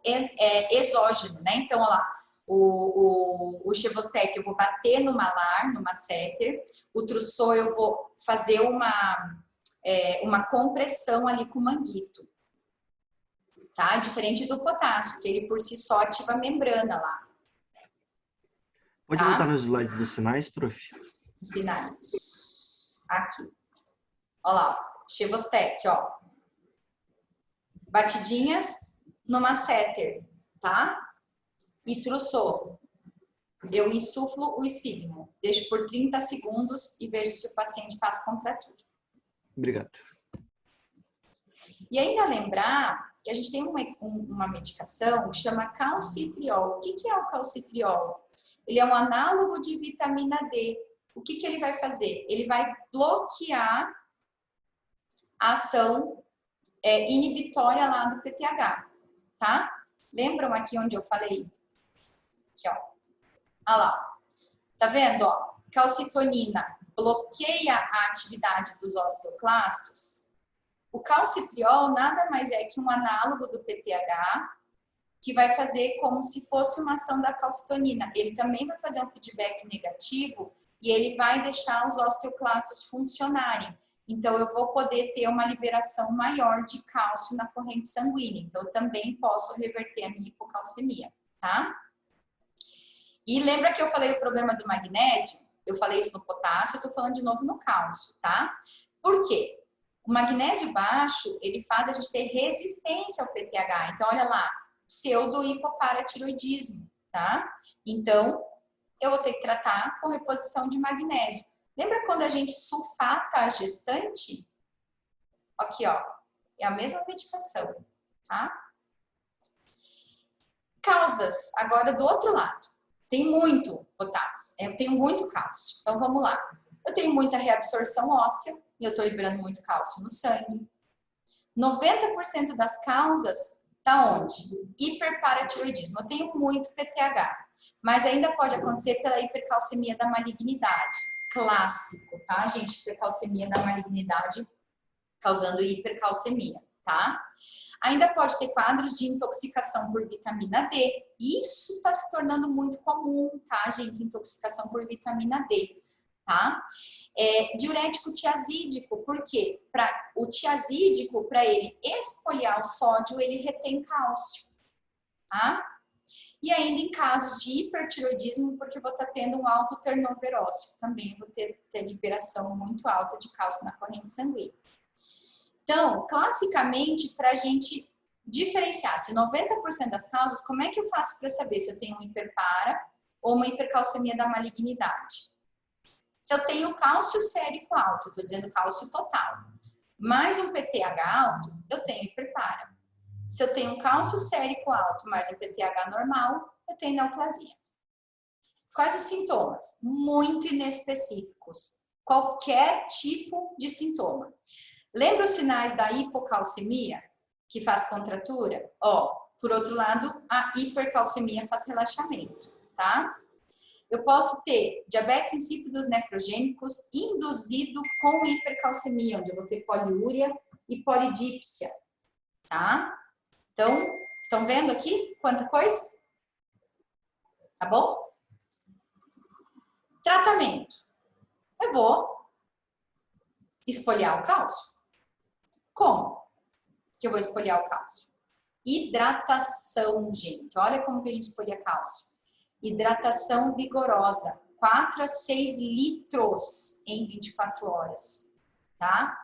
exógeno, né? Então, olha lá. O Chevostek eu vou bater no malar, no masseter. O Trousseau eu vou fazer uma compressão ali com o manguito. Tá? Diferente do potássio, que ele por si só ativa a membrana lá. Pode tá? voltar nos slides dos sinais, prof? Sinais. Aqui. Olha lá, ó. Chevostek, ó. Batidinhas no masseter, tá? E Trousseau. Eu insuflo o esfigmo. Deixo por 30 segundos e vejo se o paciente faz contratura. Obrigado. E ainda lembrar que a gente tem uma medicação que chama calcitriol. O que é o calcitriol? Ele é um análogo de vitamina D. O que que ele vai fazer? Ele vai bloquear a ação inibitória lá do PTH, tá? Lembram aqui onde eu falei? Aqui, ó. Olha lá. Tá vendo, ó? Calcitonina bloqueia a atividade dos osteoclastos. O calcitriol nada mais é que um análogo do PTH que vai fazer como se fosse uma ação da calcitonina. Ele também vai fazer um feedback negativo e ele vai deixar os osteoclastos funcionarem. Então, eu vou poder ter uma liberação maior de cálcio na corrente sanguínea. Então, eu também posso reverter a minha hipocalcemia, tá? E lembra que eu falei o problema do magnésio? Eu falei isso no potássio, eu tô falando de novo no cálcio, tá? Por quê? O magnésio baixo, ele faz a gente ter resistência ao PTH. Então, olha lá, pseudo-hipoparatiroidismo, tá? Então, eu vou ter que tratar com reposição de magnésio. Lembra quando a gente sulfata a gestante? Aqui, ó, é a mesma medicação, tá? Causas, agora do outro lado. Tem muito potássio, eu tenho muito cálcio. Então, vamos lá. Eu tenho muita reabsorção óssea e eu estou liberando muito cálcio no sangue. 90% das causas tá onde? Hiperparatiroidismo. Eu tenho muito PTH, mas ainda pode acontecer pela hipercalcemia da malignidade. Clássico, tá, gente? Hipercalcemia da malignidade causando hipercalcemia, tá? Ainda pode ter quadros de intoxicação por vitamina D. Isso está se tornando muito comum, tá, gente? Intoxicação por vitamina D, tá? Diurético tiazídico, por quê? O tiazídico, para ele esfoliar o sódio, ele retém cálcio, tá? E ainda em casos de hipertiroidismo, porque eu vou estar tendo um alto turnover ósseo, também vou ter liberação muito alta de cálcio na corrente sanguínea. Então, classicamente, para a gente diferenciar se 90% das causas, como é que eu faço para saber se eu tenho um hiperpara ou uma hipercalcemia da malignidade? Se eu tenho cálcio sérico alto, estou dizendo cálcio total, mais um PTH alto, eu tenho hiperpara. Se eu tenho um cálcio sérico alto mais um PTH normal, eu tenho neoplasia. Quais os sintomas? Muito inespecíficos. Qualquer tipo de sintoma. Lembra os sinais da hipocalcemia, que faz contratura? Ó, por outro lado, a hipercalcemia faz relaxamento, tá? Eu posso ter diabetes insípidos nefrogênicos induzido com hipercalcemia, onde eu vou ter poliúria e polidípsia, tá? Então, estão vendo aqui quanta coisa? Tá bom? Tratamento. Eu vou esfoliar o cálcio. Como que eu vou esfoliar o cálcio? Hidratação, gente. Olha como que a gente esfolia cálcio. Hidratação vigorosa. 4 a 6 litros em 24 horas, tá?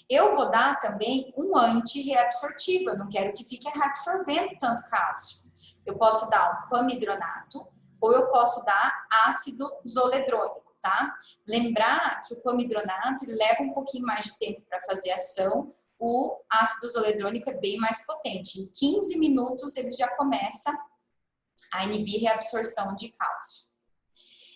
Eu vou dar também um antirreabsortivo. Eu não quero que fique reabsorvendo tanto cálcio. Eu posso dar um pamidronato ou eu posso dar ácido zoledrônico, tá? Lembrar que o pamidronato ele leva um pouquinho mais de tempo para fazer ação. O ácido zoledrônico é bem mais potente. Em 15 minutos ele já começa a inibir reabsorção de cálcio.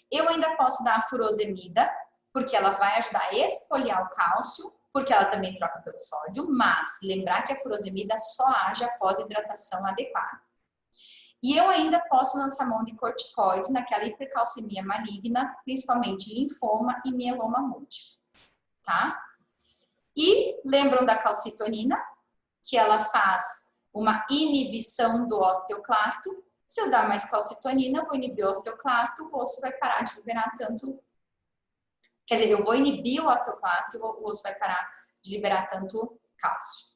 Eu ainda posso dar a furosemida, porque ela vai ajudar a esfoliar o cálcio, porque ela também troca pelo sódio, mas lembrar que a furosemida só age após hidratação adequada. E eu ainda posso lançar mão de corticoides naquela hipercalcemia maligna, principalmente linfoma e mieloma múltiplo, tá? E lembram da calcitonina, que ela faz uma inibição do osteoclasto. Se eu dar mais calcitonina, eu vou inibir o osteoclasto, o osso vai parar de liberar tanto... Quer dizer, eu vou inibir o osteoclasto e o osso vai parar de liberar tanto cálcio.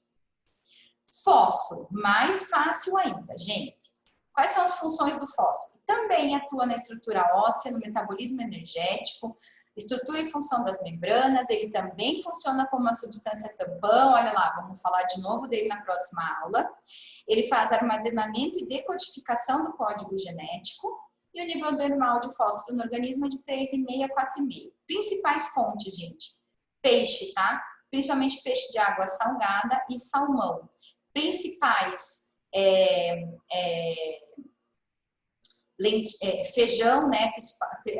Fósforo, mais fácil ainda, gente. Quais são as funções do fósforo? Também atua na estrutura óssea, no metabolismo energético, estrutura e função das membranas, ele também funciona como uma substância tampão, olha lá, vamos falar de novo dele na próxima aula. Ele faz armazenamento e decodificação do código genético e o nível normal de fósforo no organismo é de 3,5 a 4,5. Principais fontes, gente, peixe, tá? Principalmente peixe de água salgada e salmão. Principais feijão, né?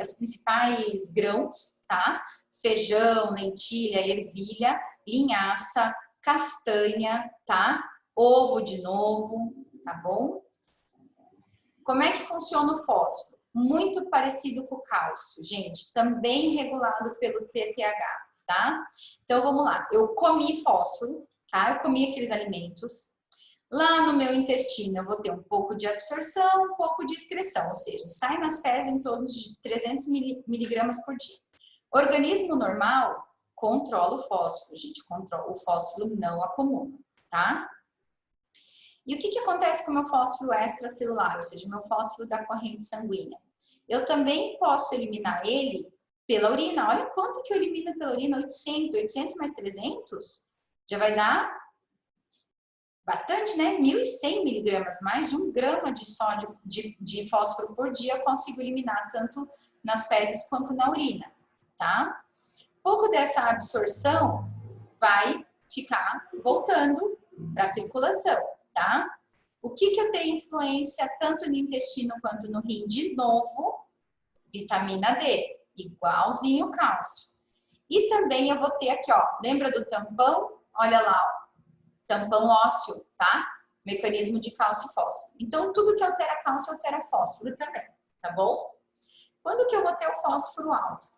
As principais grãos, tá? Feijão, lentilha, ervilha, linhaça, castanha, tá? Ovo de novo, tá bom? Como é que funciona o fósforo? Muito parecido com o cálcio, gente, também regulado pelo PTH, tá? Então, vamos lá. Eu comi fósforo, tá? Eu comi aqueles alimentos. Lá no meu intestino, eu vou ter um pouco de absorção, um pouco de excreção, ou seja, sai nas fezes em torno de 300 miligramas por dia. Organismo normal controla o fósforo, gente, controla, o fósforo não acumula, tá? E o que acontece com o meu fósforo extracelular, ou seja, o meu fósforo da corrente sanguínea? Eu também posso eliminar ele pela urina. Olha quanto que eu elimino pela urina, 800 mais 300, já vai dar bastante, né? 1.100 miligramas, mais de 1 grama de sódio, de fósforo por dia eu consigo eliminar tanto nas fezes quanto na urina, tá? Pouco dessa absorção vai ficar voltando para a circulação, tá? O que eu tenho influência tanto no intestino quanto no rim? De novo, vitamina D, igualzinho o cálcio. E também eu vou ter aqui, ó, lembra do tampão? Olha lá, ó. Tampão ósseo, tá? Mecanismo de cálcio e fósforo. Então, tudo que altera cálcio altera fósforo também, tá bom? Quando que eu vou ter o fósforo alto?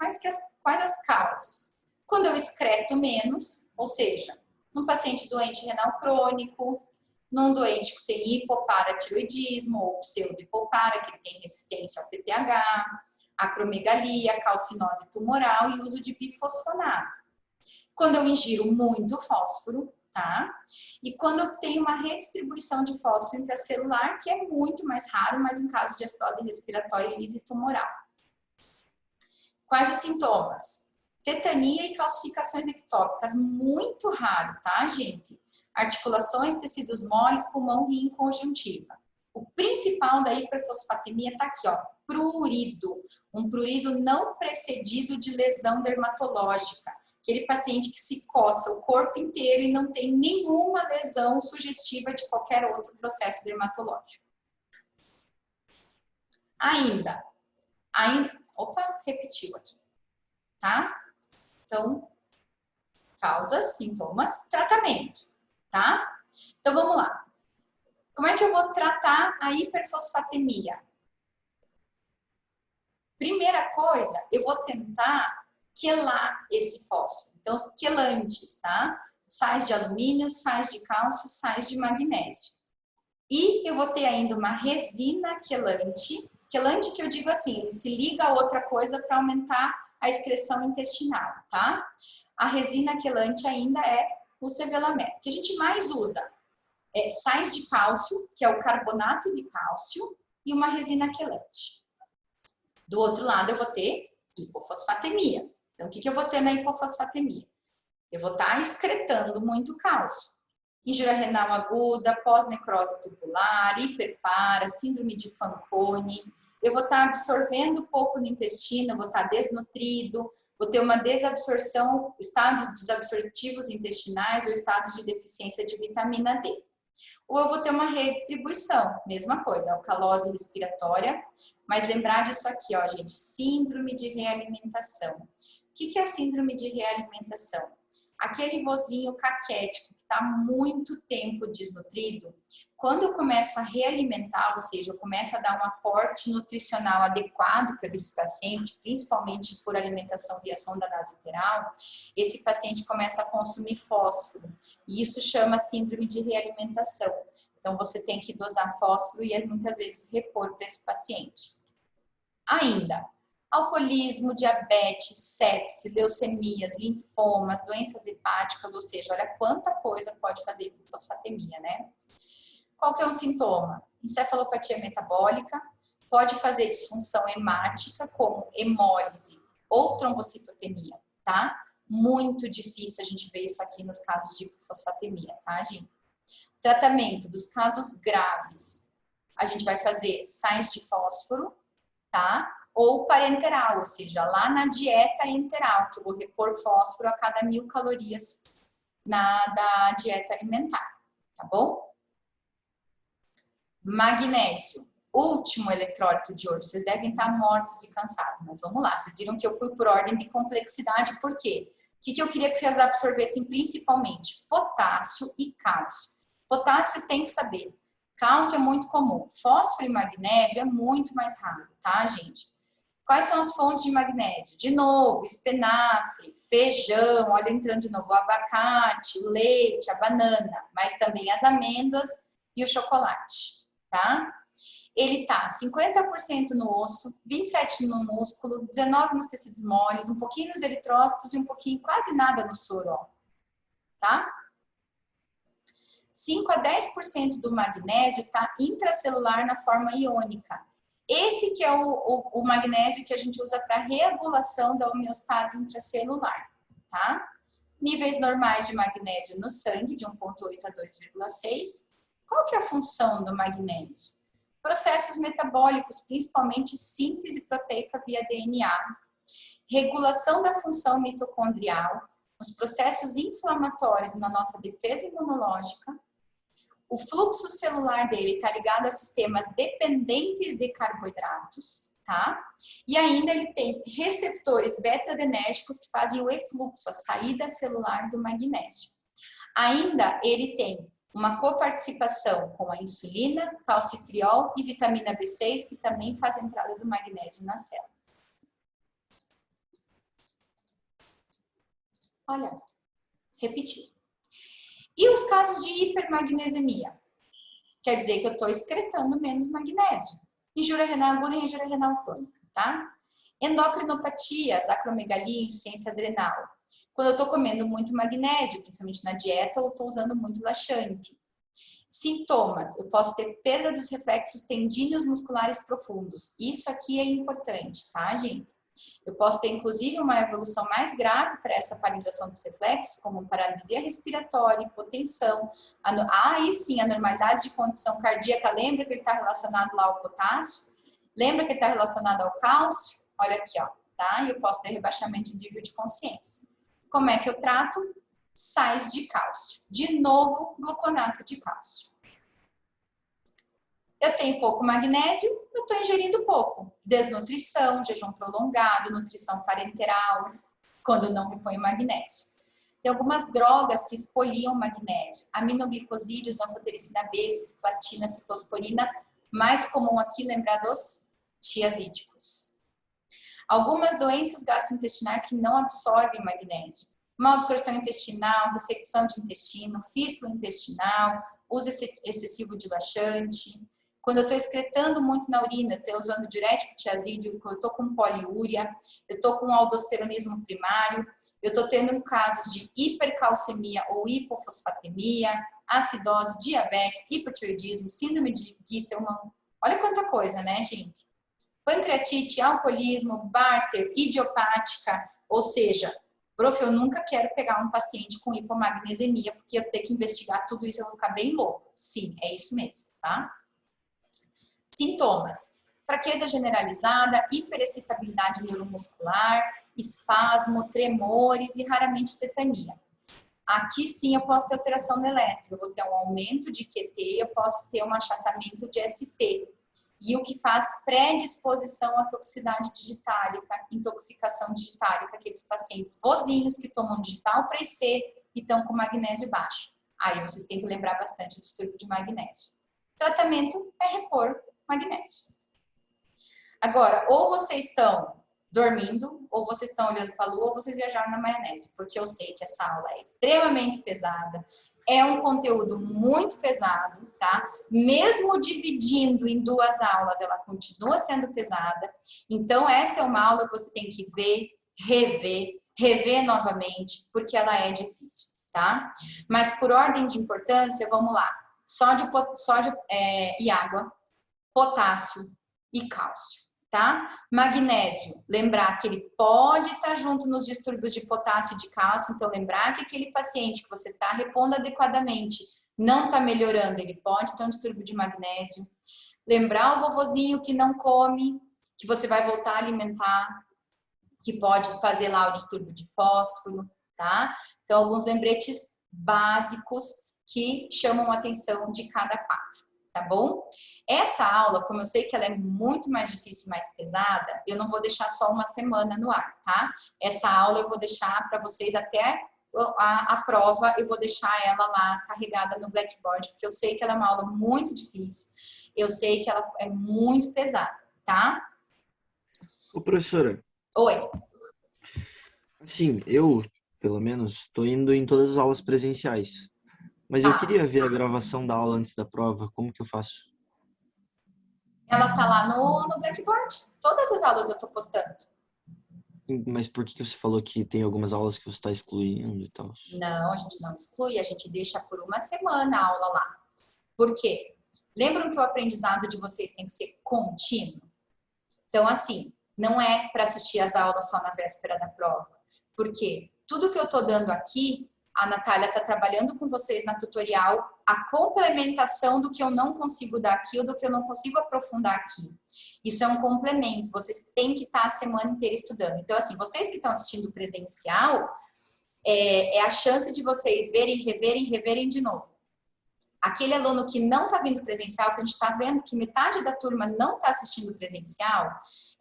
Quais as causas? Quando eu excreto menos, ou seja, num paciente doente renal crônico, num doente que tem hipoparatiroidismo ou pseudo-hipopara, que tem resistência ao PTH, acromegalia, calcinose tumoral e uso de bifosfonato. Quando eu ingiro muito fósforo, tá? E quando eu tenho uma redistribuição de fósforo intracelular, que é muito mais raro, mas em caso de acidose respiratória e lise tumoral. Quais os sintomas? Tetania e calcificações ectópicas, muito raro, tá, gente? Articulações, tecidos moles, pulmão, rim, conjuntiva. O principal da hiperfosfatemia tá aqui, ó, prurido. Um prurido não precedido de lesão dermatológica. Aquele paciente que se coça o corpo inteiro e não tem nenhuma lesão sugestiva de qualquer outro processo dermatológico. Opa, repetiu aqui, tá? Então, causas, sintomas, tratamento, tá? Então, vamos lá. Como é que eu vou tratar a hiperfosfatemia? Primeira coisa, eu vou tentar quelar esse fósforo. Então, os quelantes, tá? Sais de alumínio, sais de cálcio, sais de magnésio. E eu vou ter ainda uma resina quelante. Quelante que eu digo assim, ele se liga a outra coisa para aumentar a excreção intestinal, tá? A resina quelante ainda é o sevelamer. O que a gente mais usa é sais de cálcio, que é o carbonato de cálcio, e uma resina quelante. Do outro lado, eu vou ter hipofosfatemia. Então, o que eu vou ter na hipofosfatemia? Eu vou estar excretando muito cálcio. Injúria renal aguda, pós-necrose tubular, hiperpara, síndrome de Fanconi. Eu vou estar absorvendo pouco no intestino, eu vou estar desnutrido, vou ter uma desabsorção, estados desabsortivos intestinais ou estados de deficiência de vitamina D. Ou eu vou ter uma redistribuição, mesma coisa, alcalose respiratória. Mas lembrar disso aqui, ó, gente, síndrome de realimentação. O que é a síndrome de realimentação? Aquele vozinho caquético que está muito tempo desnutrido, quando eu começo a realimentar, ou seja, eu começo a dar um aporte nutricional adequado para esse paciente, principalmente por alimentação via sonda nasoperal, esse paciente começa a consumir fósforo. E isso chama síndrome de realimentação. Então, você tem que dosar fósforo e muitas vezes repor para esse paciente. Ainda, alcoolismo, diabetes, sepse, leucemias, linfomas, doenças hepáticas, ou seja, olha quanta coisa pode fazer hipofosfatemia, né? Qual que é um sintoma? Encefalopatia metabólica, pode fazer disfunção hemática, como hemólise ou trombocitopenia, tá? Muito difícil a gente ver isso aqui nos casos de hipofosfatemia, tá, gente? Tratamento dos casos graves, a gente vai fazer sais de fósforo, tá? Ou parenteral, ou seja, lá na dieta enteral, que eu vou repor fósforo a cada 1000 calorias da dieta alimentar, tá bom? Magnésio. último eletrólito de hoje. Vocês devem estar mortos e cansados, mas vamos lá. Vocês viram que eu fui por ordem de complexidade, por quê? O que eu queria que vocês absorvessem principalmente? Potássio e cálcio. Potássio vocês têm que saber. Cálcio é muito comum. Fósforo e magnésio é muito mais raro, tá, gente? Quais são as fontes de magnésio? De novo, espinafre, feijão, olha entrando de novo, o abacate, o leite, a banana, mas também as amêndoas e o chocolate, tá? Ele tá 50% no osso, 27% no músculo, 19% nos tecidos moles, um pouquinho nos eritrócitos e um pouquinho, quase nada no soro, ó, tá? 5 a 10% do magnésio está intracelular na forma iônica. Esse que é o magnésio que a gente usa para regulação da homeostase intracelular, tá? Níveis normais de magnésio no sangue, de 1,8 a 2,6. Qual que é a função do magnésio? Processos metabólicos, principalmente síntese proteica via DNA, regulação da função mitocondrial, os processos inflamatórios na nossa defesa imunológica. O fluxo celular dele está ligado a sistemas dependentes de carboidratos, tá? E ainda ele tem receptores beta-adrenérgicos que fazem o efluxo, a saída celular do magnésio. Ainda ele tem uma coparticipação com a insulina, calcitriol e vitamina B6, que também faz a entrada do magnésio na célula. Olha, repetir. E os casos de hipermagnesemia? Quer dizer que eu estou excretando menos magnésio. Injúria renal aguda e injúria renal crônica, tá? Endocrinopatias, acromegalia, insuficiência adrenal. Quando eu estou comendo muito magnésio, principalmente na dieta, ou estou usando muito laxante. Sintomas, eu posso ter perda dos reflexos tendíneos musculares profundos. Isso aqui é importante, tá, gente? Eu posso ter, inclusive, uma evolução mais grave para essa paralisação dos reflexos, como paralisia respiratória, hipotensão. Aí sim, a normalidade de condição cardíaca, lembra que ele está relacionado lá ao potássio? Lembra que ele está relacionado ao cálcio? Olha aqui, ó, tá? E eu posso ter rebaixamento de nível de consciência. Como é que eu trato? Sais de cálcio. De novo, gluconato de cálcio. Eu tenho pouco magnésio, eu estou ingerindo pouco. Desnutrição, jejum prolongado, nutrição parenteral, quando não reponho magnésio. Tem algumas drogas que expoliam magnésio. Aminoglicosídeos, anfotericina B, cisplatina, ciclosporina. Mais comum aqui, lembrar dos tiazídicos. Algumas doenças gastrointestinais que não absorvem magnésio. Má absorção intestinal, ressecção de intestino, fístula intestinal, uso excessivo de laxante. Quando eu estou excretando muito na urina, estou usando diurético tiazídico, eu estou com poliúria, eu estou com aldosteronismo primário, eu estou tendo casos de hipercalcemia ou hipofosfatemia, acidose, diabetes, hipotireoidismo, síndrome de Gittelman. Olha quanta coisa, né, gente? Pancreatite, alcoolismo, Bartter, idiopática, ou seja, prof, eu nunca quero pegar um paciente com hipomagnesemia, porque eu tenho que investigar tudo isso, eu vou ficar bem louco. Sim, é isso mesmo, tá? Sintomas: fraqueza generalizada, hiperexcitabilidade neuromuscular, espasmo, tremores e raramente tetania. Aqui sim eu posso ter alteração no elétrico, eu vou ter um aumento de QT, eu posso ter um achatamento de ST. E o que faz predisposição à toxicidade digitálica, intoxicação digitálica, aqueles pacientes vozinhos que tomam digital para IC e estão com magnésio baixo. Aí vocês têm que lembrar bastante do distúrbio de magnésio. Tratamento é repor magnésio. Agora, ou vocês estão dormindo, ou vocês estão olhando para a lua, ou vocês viajaram na maionese, porque eu sei que essa aula é extremamente pesada, é um conteúdo muito pesado, tá? Mesmo dividindo em duas aulas, ela continua sendo pesada. Então, essa é uma aula que você tem que ver, rever novamente, porque ela é difícil, tá? Mas por ordem de importância, vamos lá. Sódio e água, potássio e cálcio, tá? Magnésio, lembrar que ele pode estar junto nos distúrbios de potássio e de cálcio, então lembrar que aquele paciente que você está repondo adequadamente não está melhorando, ele pode ter um distúrbio de magnésio. Lembrar o vovozinho que não come, que você vai voltar a alimentar, que pode fazer lá o distúrbio de fósforo, tá? Então, alguns lembretes básicos que chamam a atenção de cada quadro. tá bom? Essa aula, como eu sei que ela é muito mais difícil e mais pesada, eu não vou deixar só uma semana no ar, tá? Essa aula eu vou deixar para vocês até a prova, eu vou deixar ela lá carregada no Blackboard, porque eu sei que ela é uma aula muito difícil, eu sei que ela é muito pesada, tá? Ô, professora, Oi. assim, eu, pelo menos, estou indo em todas as aulas presenciais. Mas eu Tá. queria ver a gravação da aula antes da prova. Como que eu faço? Ela tá lá no Blackboard. Todas as aulas eu tô postando. Mas por que você falou que tem algumas aulas que você está excluindo e tal? Não, a gente não exclui, a gente deixa por uma semana a aula lá. Por quê? Lembram que o aprendizado de vocês tem que ser contínuo? Então, assim, não é para assistir as aulas só na véspera da prova. Por quê? Tudo que eu tô dando aqui, a Natália tá trabalhando com vocês na tutorial, a complementação do que eu não consigo dar aqui ou do que eu não consigo aprofundar aqui. Isso é um complemento, vocês têm que estar a semana inteira estudando. Então, assim, vocês que estão assistindo presencial, é a chance de vocês verem, reverem de novo. Aquele aluno que não está vindo presencial, que a gente está vendo que metade da turma não está assistindo presencial,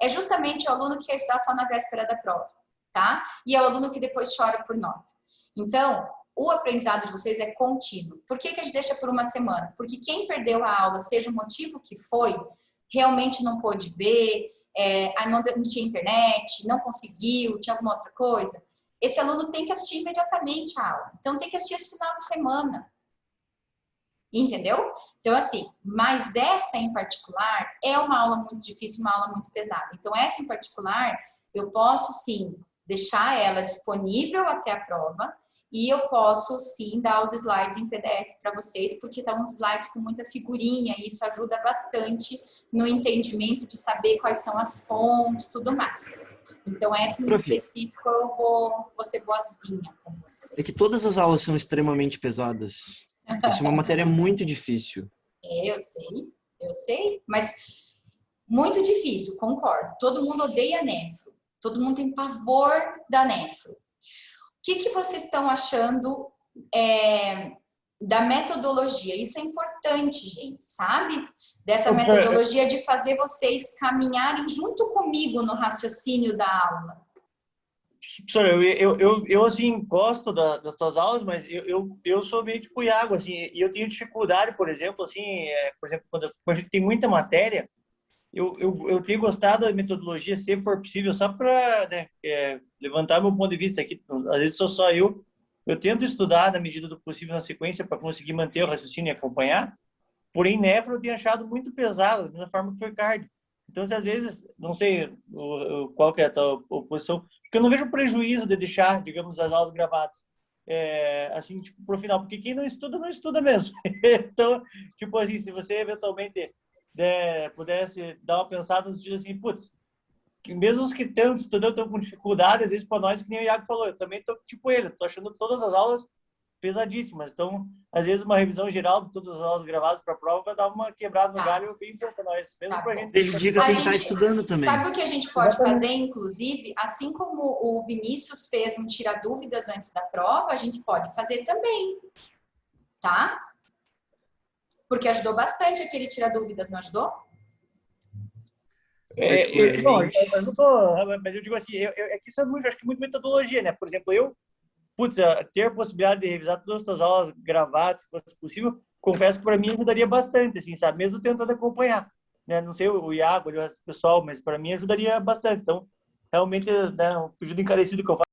é justamente o aluno que quer estudar só na véspera da prova, tá? E é o aluno que depois chora por nota. Então, o aprendizado de vocês é contínuo. Por que a gente deixa por uma semana? Porque quem perdeu a aula, seja o motivo que foi, realmente não pôde ver, não tinha internet, não conseguiu, tinha alguma outra coisa, esse aluno tem que assistir imediatamente a aula. Então, tem que assistir esse final de semana. Entendeu? Então, assim, mas essa em particular é uma aula muito difícil, uma aula muito pesada. Então, essa em particular, eu posso, sim, deixar ela disponível até a prova e eu posso, sim, dar os slides em PDF para vocês, porque estão uns slides com muita figurinha e isso ajuda bastante no entendimento de saber quais são as fontes, tudo mais. Então, essa em específico eu vou ser boazinha com vocês. É que todas as aulas são extremamente pesadas. Essa é uma matéria muito difícil. Eu sei, mas muito difícil, concordo. Todo mundo odeia nefro, todo mundo tem pavor da nefro. O que vocês estão achando da metodologia? Isso é importante, gente, sabe? Dessa metodologia de fazer vocês caminharem junto comigo no raciocínio da aula. Professor, eu assim, gosto das tuas aulas, mas eu sou meio tipo Iago, assim, e eu tenho dificuldade, por exemplo, assim, quando a gente tem muita matéria, eu tenho gostado da metodologia, se for possível, só para, né, levantar meu ponto de vista aqui, às vezes sou só eu tento estudar na medida do possível na sequência para conseguir manter o raciocínio e acompanhar, porém, nefro eu tenho achado muito pesado, da mesma forma que foi cardio. Então, se às vezes, não sei qual que é a tua posição, porque eu não vejo prejuízo de deixar, digamos, as aulas gravadas, assim, tipo, pro final, porque quem não estuda mesmo. Então, tipo assim, se você eventualmente pudesse dar uma pensada no sentido assim, putz, mesmo os que estão estudando estão com dificuldade, às vezes para nós, que nem o Iago falou, eu também tô tipo ele, tô achando todas as aulas pesadíssimas. Então, às vezes, uma revisão geral de todas as aulas gravadas para a prova vai dar uma quebrada no galho bem bom para nós. Mesmo para a gente. Prejudica quem está estudando também. Sabe o que a gente pode fazer, inclusive? Assim como o Vinícius fez um tirar dúvidas antes da prova, a gente pode fazer também, tá? Porque ajudou bastante aquele tirar dúvidas, não ajudou? Mas eu digo assim, é que isso é muito, acho que muito metodologia, né? Por exemplo, ter a possibilidade de revisar todas as suas aulas gravadas, se fosse possível, confesso que para mim ajudaria bastante, assim, sabe? Mesmo tentando acompanhar, né? Não sei o Iago, o pessoal, mas para mim ajudaria bastante. Então, realmente, né, um pedido encarecido que eu faço